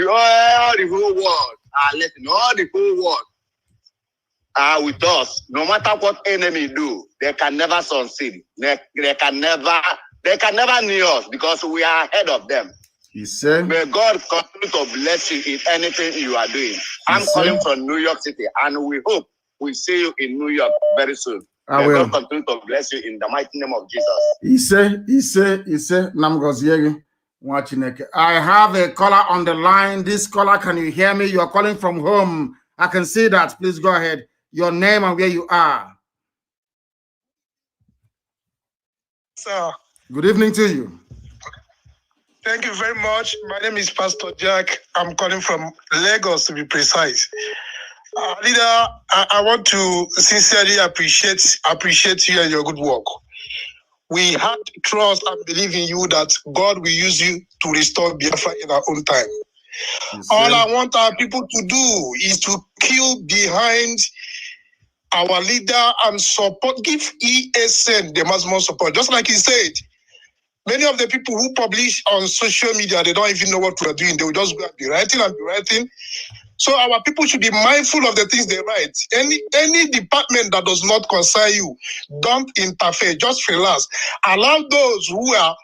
All the whole world are listening. All the whole world are with us. No matter what enemy do, they can never succeed. They can never near us because we are ahead of them. You say? May God continue to bless you in anything you are doing. I'm calling from New York City, and we hope We'll see you in New York very soon. I will. God continue to bless you in the mighty name of Jesus. I have a caller on the line. This caller, can you hear me? You are calling from home. I can see that. Please go ahead. Your name and where you are. Sir. Good evening to you. Thank you very much. My name is Pastor Jack. I'm calling from Lagos, to be precise. Leader, I want to sincerely appreciate you and your good work. We have trust and believe in you that God will use you to restore Biafra in our own time. Yes, all I want our people to do is to queue behind our leader and support, give ESN the maximum support. Just like he said, many of the people who publish on social media, they don't even know what we're doing. They will just go and be writing. So our people should be mindful of the things they write. Any department that does not concern you, don't interfere. Just relax. Allow those who are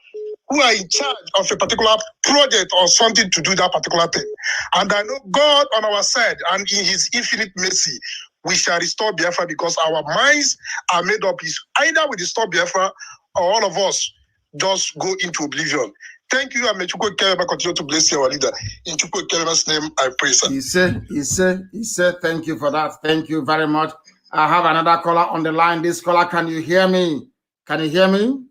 in charge of a particular project or something to do that particular thing. And I know God on our side, and in His infinite mercy, we shall restore Biafra, because our minds are made up. Is either we restore Biafra or all of us just go into oblivion. Thank you, and may Chukwu Keleba continue to bless our leader. In Chukwu Keleba's name, I pray, sir. He said, thank you for that. Thank you very much. I have another caller on the line. This caller, can you hear me? Can you hear me?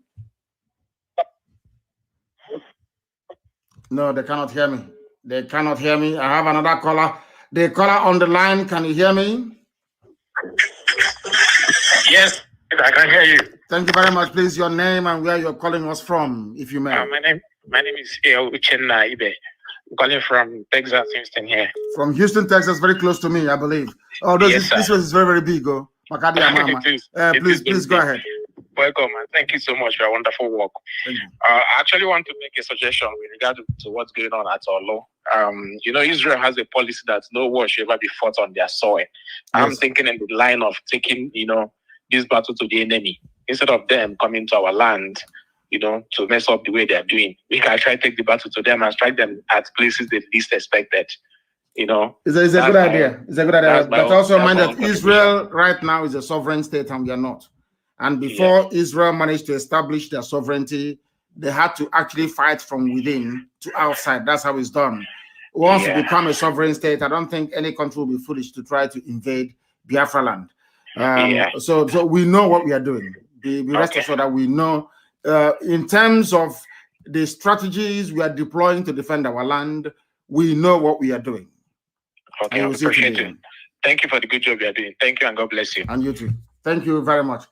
No, they cannot hear me. They cannot hear me. I have another caller. The caller on the line, can you hear me? Yes, I can hear you. Thank you very much. Please, your name and where you're calling us from, if you may. My name is Uchenna Ibe. I'm calling from Texas, Houston here. From Houston, Texas, very close to me, I believe. Oh, yes, this was very, very big. Oh, please go ahead. Welcome, and thank you so much for your wonderful work. I actually want to make a suggestion with regard to what's going on at Olo. Israel has a policy that no war should ever be fought on their soil. Yes. I'm thinking in the line of taking, this battle to the enemy instead of them coming to our land, to mess up the way they're doing. We can try to take the battle to them and strike them at places they least expected. It's a good idea. It's a good idea. But also mind that Israel right now is a sovereign state and we are not. And before Israel managed to establish their sovereignty, they had to actually fight from within to outside. That's how it's done. Once you become a sovereign state, I don't think any country will be foolish to try to invade Biafra land. So we know what we are doing. Be rest assured that we know in terms of the strategies we are deploying to defend our land, we know what we are doing. Okay, I appreciate it. Thank you for the good job you are doing. Thank you, and God bless you. And you too. Thank you very much.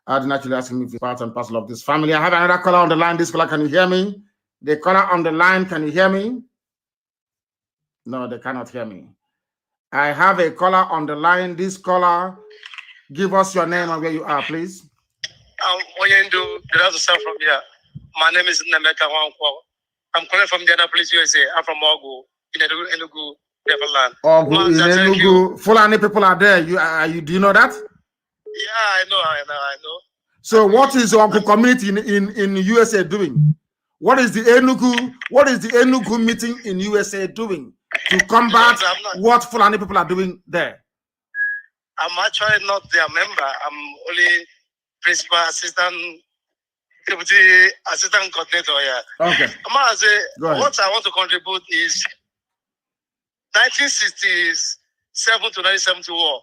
I didn't actually ask me if you're part and parcel of this family. I have another caller on the line. This caller, can you hear me? The caller on the line, can you hear me? No, they cannot hear me. I have a caller on the line. This caller, give us your name and where you are, please. Oyendu, from here. My name is Nnamdi Kanu. I'm calling from Indianapolis, USA. I'm from Ogu, in Enugu, Neverland. Ogu, in Enugu. Fulani people are there. Do you know that? Yeah, I know. So what is your community in USA doing? What is the Enugu meeting in USA doing to combat what Fulani people are doing there? I'm actually not their member. I'm only principal assistant, deputy assistant coordinator here. Okay. What I want to contribute is 1967 to 1970 war.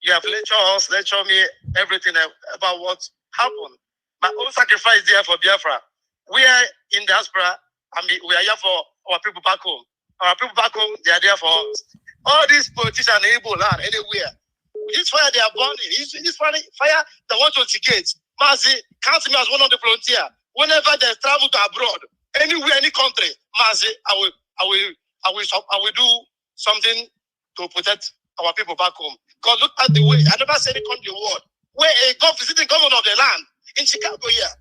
You have lectured me everything about what happened. My own sacrifice there for Biafra. We are in diaspora, and we are here for our people back home. Our people back home, they are there for us. All these politicians in Igbo land, anywhere. This fire they are burning. This fire they want to instigate. Mazi, count me as one of the volunteers. Whenever they travel to abroad, anywhere, any country, Mazi, I will do something to protect our people back home. God, look at the way. I never said it country word. Where a God visiting governor of the land in Chicago here,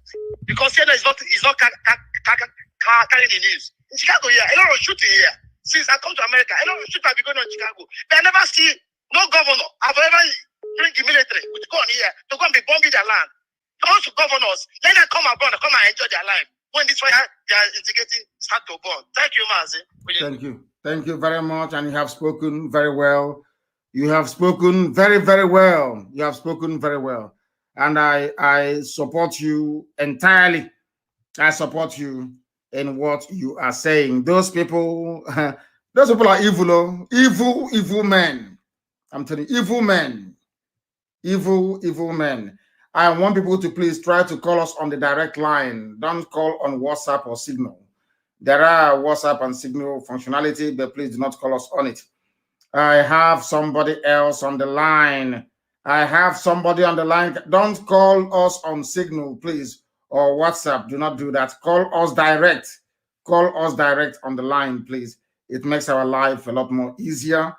because here is not carrying the news. In Chicago here, a lot of shooting here. Since I come to America, a lot of shooting have been going on in Chicago. But I never see no governor have ever bring the military with gun here to go and be bombing their land. Those governors, let them come abroad and come and enjoy their life. When this fire they are instigating start to burn. Thank you, Mazi. Thank you. Thank you very much. And you have spoken very well. You have spoken very, very well. You have spoken very well. And I support you entirely. I support you in what you are saying. Those people are evil, oh. Evil men. I'm telling you, evil men. Evil men. I want people to please try to call us on the direct line. Don't call on WhatsApp or Signal. There are WhatsApp and Signal functionality, but please do not call us on it. I have somebody else on the line. I have somebody on the line. Don't call us on Signal, please, or WhatsApp. Do not do that. Call us direct. Call us direct on the line, please. It makes our life a lot more easier.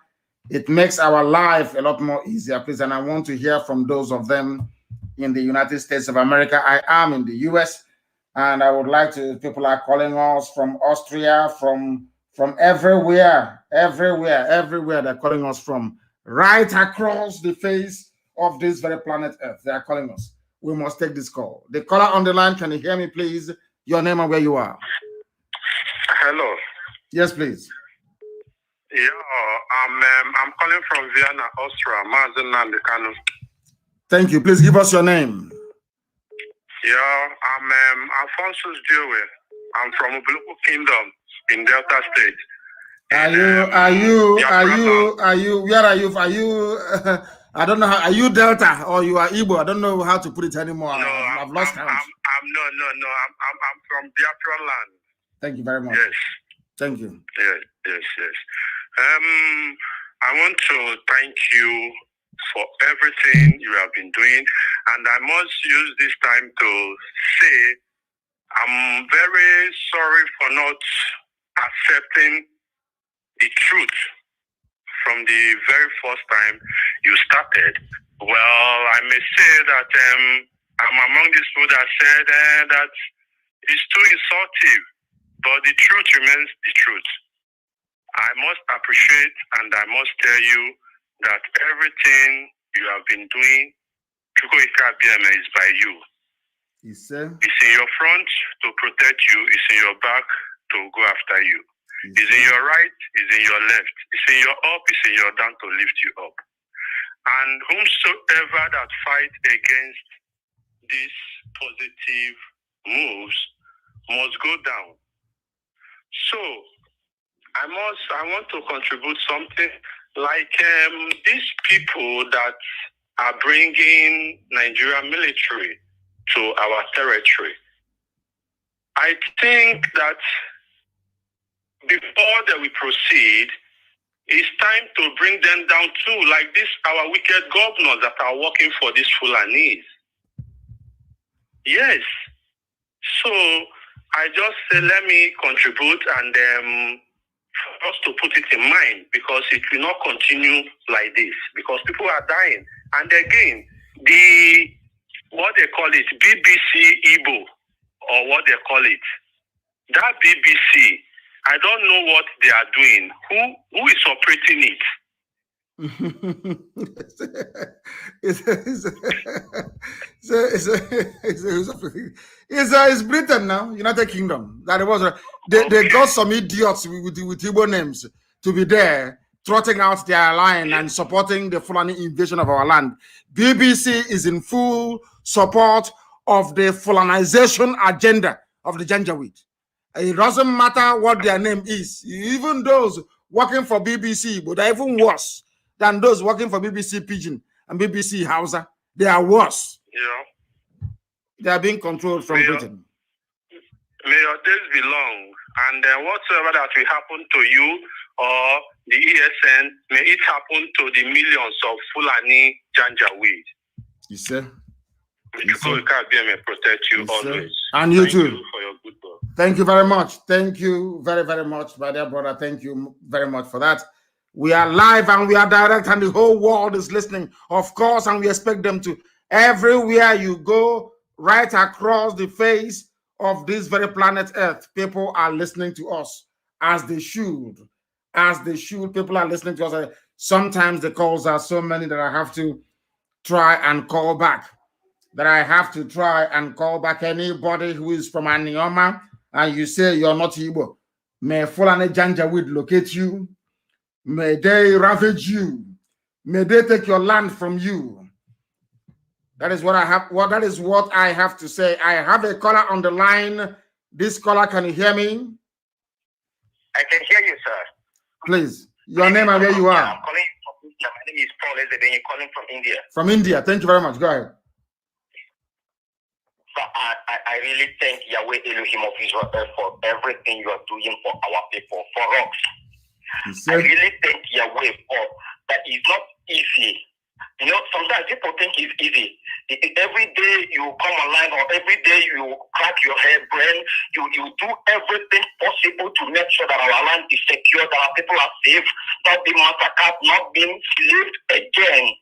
It makes our life a lot more easier, please. And I want to hear from those of them in the United States of America. I am in the US, and I would like to, people are calling us from Austria, from everywhere they're calling us from, right across the face of this very planet Earth. They are calling us. We must take this call. The caller on the line, can you hear me, please? Your name and where you are. Hello. Yes, please. Yeah, I'm calling from Vienna, Austria. Mazi Nnamdi Kanu. Thank you. Please give us your name. Yeah, I'm Alphonsus Dewey. I'm from Ubuluku Kingdom in Delta State. Where are you? I don't know how, are you Delta or you are Igbo? I don't know how to put it anymore. No, I've lost count. I'm from Biafra land. Thank you very much. Yes. Thank you. Yes. I want to thank you for everything you have been doing, and I must use this time to say I'm very sorry for not accepting the truth from the very first time you started. Well, I may say that I'm among these people that said that it's too insulting, but the truth remains the truth. I must appreciate and I must tell you that everything you have been doing, is by you. It's in your front to protect you, it's in your back to go after you. It's in your right, it's in your left. It's in your up, it's in your down to lift you up. And whomsoever that fight against these positive moves must go down. So I want to contribute something like these people that are bringing Nigerian military to our territory. I think that before that we proceed, it's time to bring them down too, like this our wicked governors that are working for these Fulanis. Yes. So I just say let me contribute and for us to put it in mind, because it will not continue like this, because people are dying. And again, what they call it, BBC Igbo, or what they call it, that BBC, I don't know what they are doing. Who is operating it? It's Britain now, United Kingdom. That was they got some idiots with Igbo names to be there, trotting out their line and supporting the Fulani invasion of our land. BBC is in full support of the Fulanization agenda of the Janjaweed. It doesn't matter what their name is. Even those working for BBC, but they're even worse than those working for BBC Pidgin and BBC Hausa. They are worse. Yeah. They are being controlled from Britain. May your days be long, and whatsoever that will happen to you or the ESN, may it happen to the millions of Fulani Janjaweed. You say? May protect you always. And you too. Thank you for your good work. Thank you very much. Thank you very, very much, my dear brother. Thank you very much for that. We are live and we are direct, and the whole world is listening, of course, and we expect them to. Everywhere you go, right across the face of this very planet Earth, people are listening to us as they should. As they should. People are listening to us. Sometimes the calls are so many that I have to try and call back. Anybody who is from Anioma and you say you're not Igbo, may Fulani Janjaweed locate you. May they ravage you. May they take your land from you. That is what I have. That is what I have to say. I have a caller on the line. This caller, can you hear me? I can hear you, sir. Please, your name and where you are. I'm calling from India. My name is Paul Ezebe. You're calling from India. From India. Thank you very much. Go ahead. So I really thank Yahweh Elohim of Israel for everything you are doing for our people, for us. I really thank Yahweh for that. It's not easy. You know, sometimes people think it's easy. Every day you come online, or every day you crack your head, brain, you do everything possible to make sure that our land is secure, that our people are safe, not being massacred, not being enslaved again.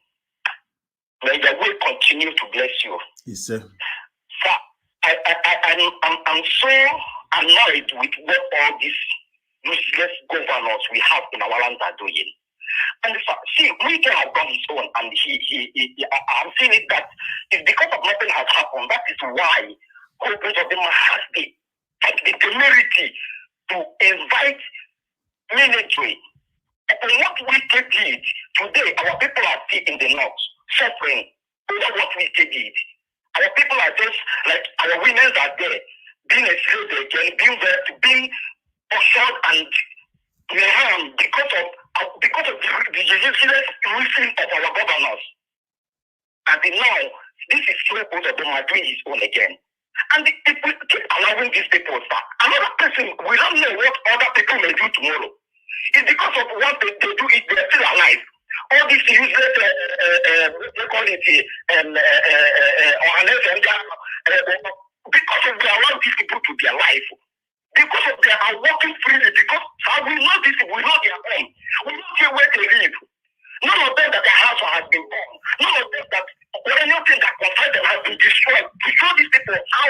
May Yahweh continue to bless you. Yes, sir. So I'm so annoyed with what all these useless governors we have in our land are doing. And see, we can have done his own, and I'm seeing it that it's because of nothing has happened. That is why both of them has the temerity to invite military. And what we did today, our people are still in the north suffering over what we did. Our people are just like our women are there, being enslaved again, being assured and harmed because of the useless reason of our governors. And now, this is where both of them are doing his own again. And if we keep allowing these people back, another person, we don't know what other people may do tomorrow. It's because of what they do, they're still alive. All these useless, they call it, because of they allow these people to be alive. Because of they are working freely, because we know these people, we know their home. We know where they live. None of them that their house has been burned. None of them that anything that concerns them has been destroyed. To show these people how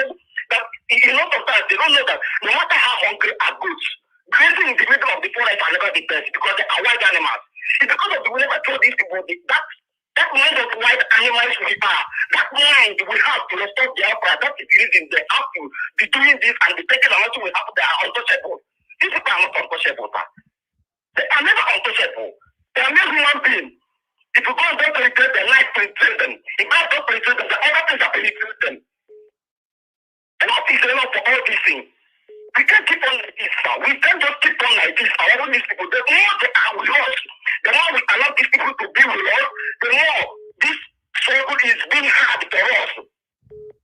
that in a lot of times they don't know that no matter how hungry are goods, grazing in the middle of the forest are never the best because they are wild animals. It's because of the we never told these people that mind of wild animals we are, that mind we have to restore the opera, that is the reason they have to be doing this and be taking a lot we have, they are untouchable. These people are not untouchable, sir. They are never untouchable. They are not human beings. If you go and don't penetrate them, life penetrates them. If God don't penetrate them, the other things are penetrating them. And what is enough for all these things? We can't keep on like this, sir. We can't just keep on like this. All these people, the more they are with us, the more we allow these people to be with us, the more this struggle is being hard for us.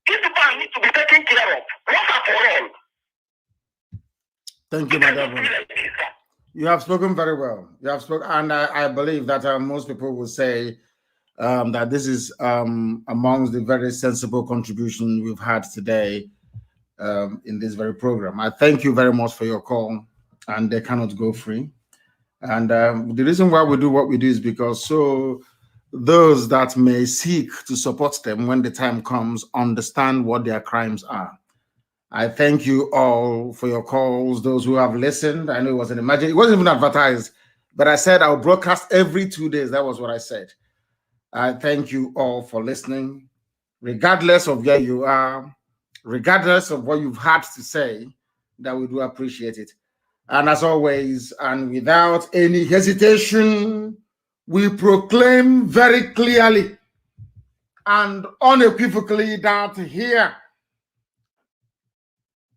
These people need to be taken care of. Once and for all. Thank you, Madam. You have spoken very well. You have spoken, and I believe that most people will say that this is amongst the very sensible contribution we've had today in this very program. I thank you very much for your call, and they cannot go free. And the reason why we do what we do is because so those that may seek to support them when the time comes understand what their crimes are. I thank you all for your calls, those who have listened. I know it wasn't imagined, it wasn't even advertised, but I said I'll broadcast every 2 days. That was what I said. I thank you all for listening, regardless of where you are, regardless of what you've had to say, that we do appreciate it. And as always, and without any hesitation, we proclaim very clearly and unequivocally that here,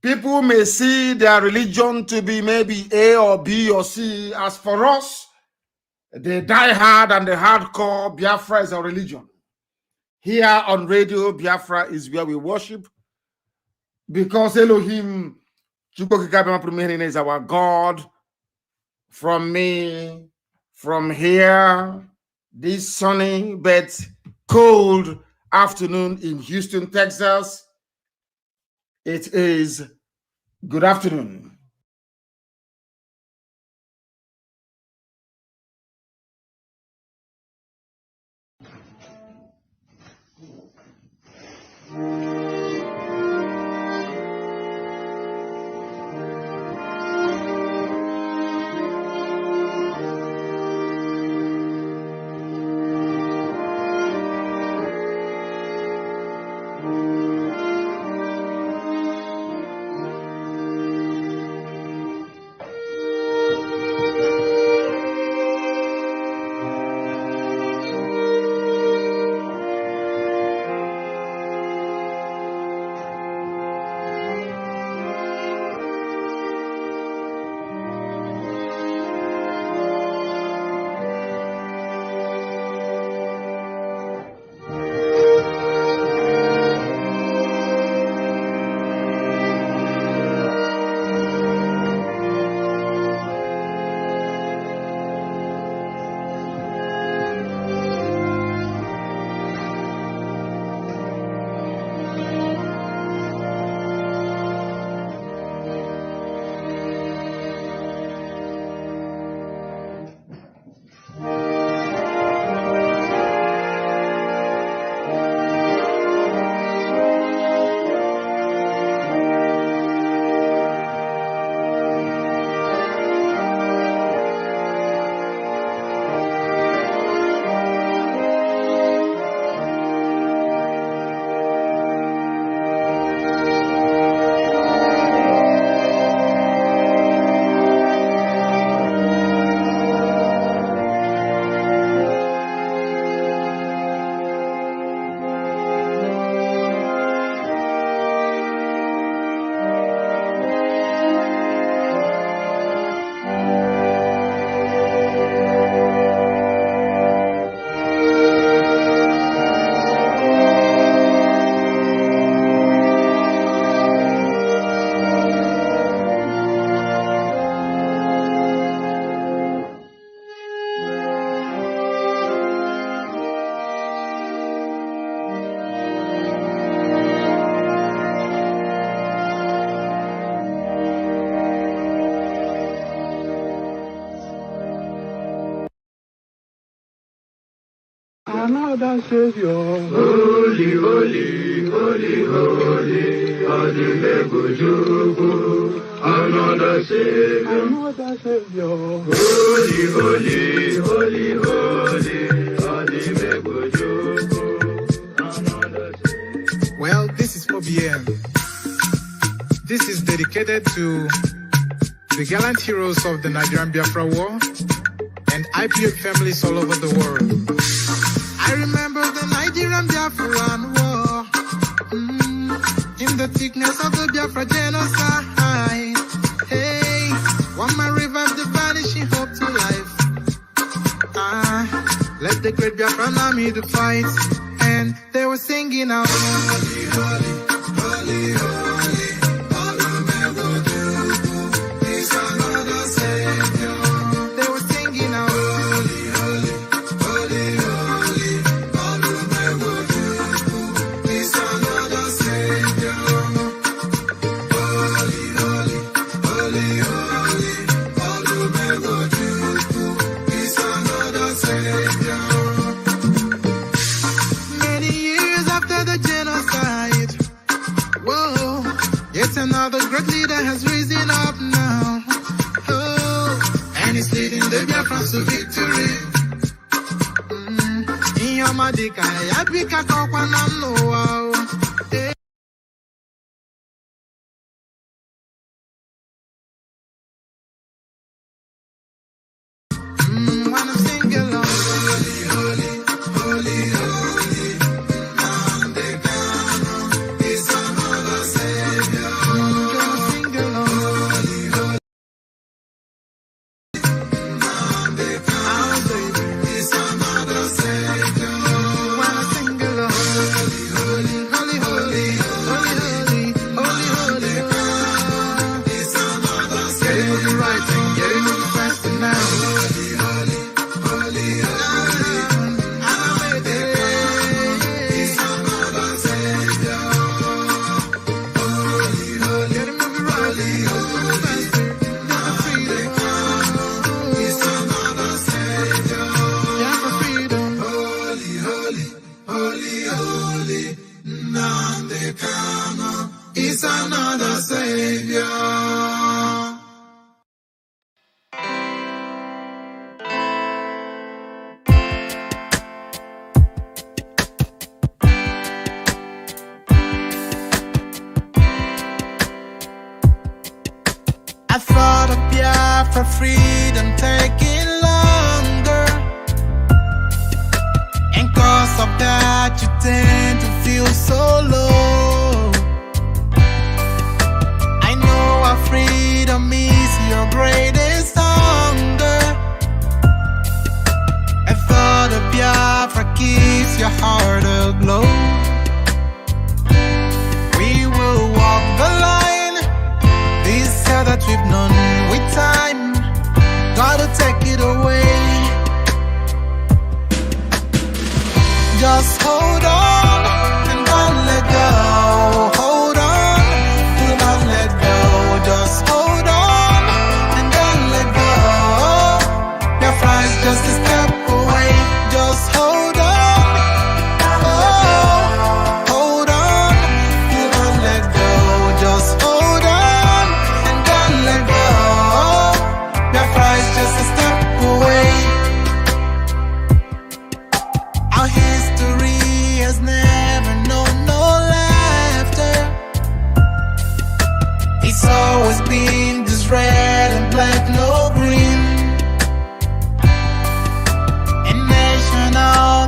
people may see their religion to be maybe A or B or C. As for us, the die-hard and the hardcore Biafra is our religion. Here on Radio Biafra is where we worship, because Elohim is our God. From me, from here, this sunny but cold afternoon in Houston, Texas, it is good afternoon. Another Savior. Holy, holy, holy, holy, Adimebujuku. Another Savior. Another Savior. Holy, holy, holy, holy, Adimebujuku. Another Savior. Well, this is OBM. This is dedicated to the gallant heroes of the Nigerian Biafra War and IPO families all over the world. I remember the Nigerian Biafran War, in the thickness of the Biafra genocide. Hey, one man revived the vanishing hope to life. Let the great Biafran army to fight, and they were singing out, holy, holy, holy, holy. Another great leader has risen up now. Oh, and he's leading the Biafrans to victory. In your madika, yapika kokwa na mnuwa. When I'm singing along, holy, holy, holy, holy, Nnamdi Kanu is another Savior. Nnamdi Kanu is another Savior. I thought of Biafra freedom taking longer, and cause of that you tend to feel so low. I know our freedom is your greatest hunger. I thought of Biafra keeps your heart aglow. We will walk the line, this hell that we've known with time. Gotta take it away. Just hold on and don't let go. Hold on, do not let go. Just hold on and don't let go. Your flight's just a step away. Just hold on. Oh, hold on, do not let go. Just hold on and don't let go. Your flight's just a step away. Our history has never known no laughter. It's always been this red and black, no green. A nation of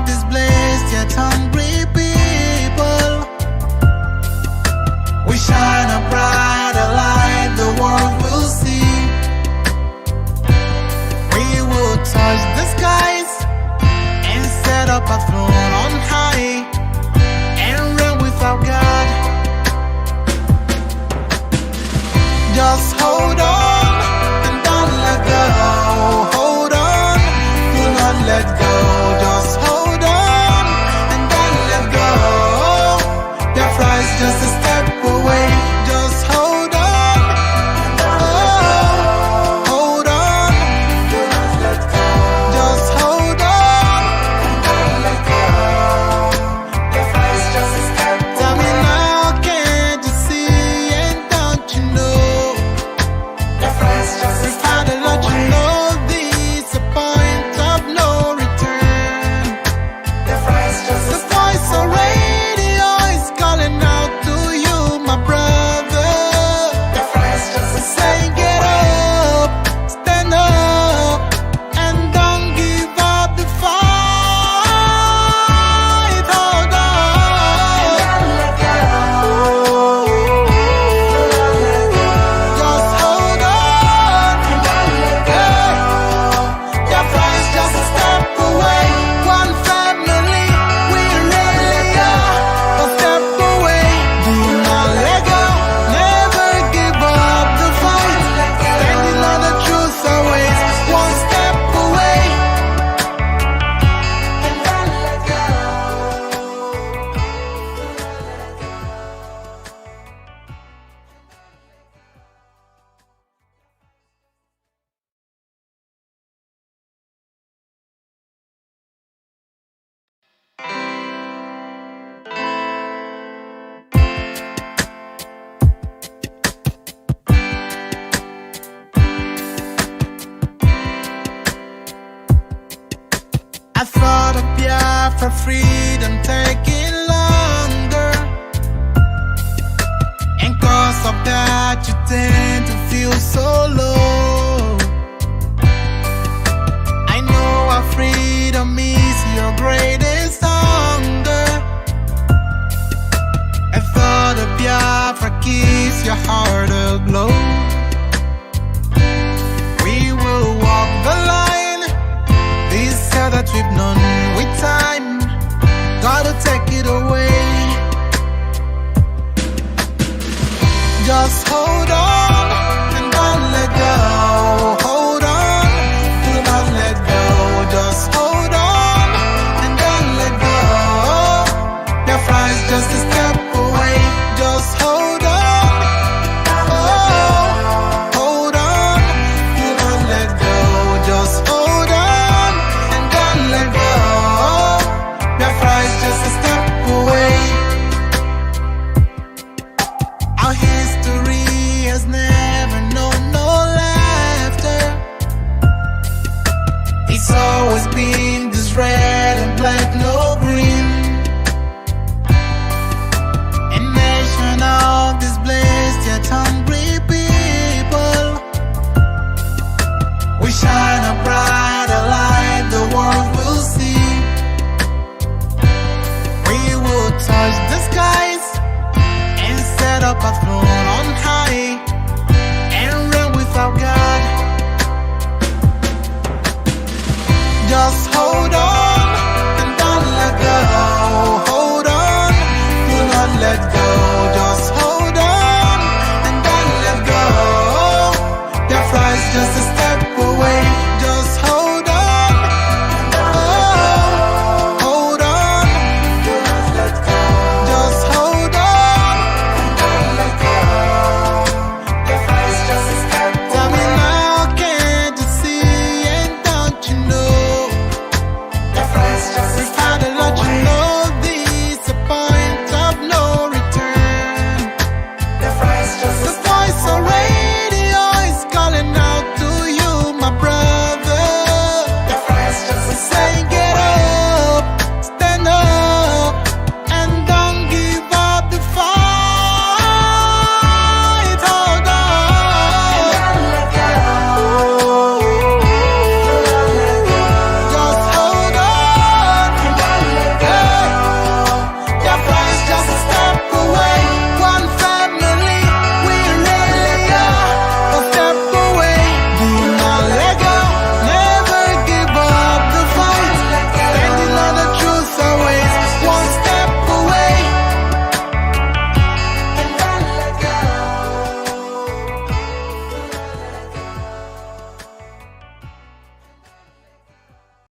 I thought of Biafra freedom taking longer, and cause of that you tend to feel so low. I know our freedom is your greatest hunger. I thought of Biafra keeps your heart aglow. We will walk the line, this hell that we've known with time. Gotta take it away. Just hold on and don't let go. Hold on, do not let go. Just hold on and don't let go. Your flight's just a step away. Just hold on. Oh, hold on, do not let go. Just hold on and don't let go. Your flight's just a step away. Our history has never known no laughter. It's always been this red and black, no green. A nation of displaced yet hungry people. We shine a brighter light the world will see. We will touch the skies and set up a throne on high and reign without God. Just hold on.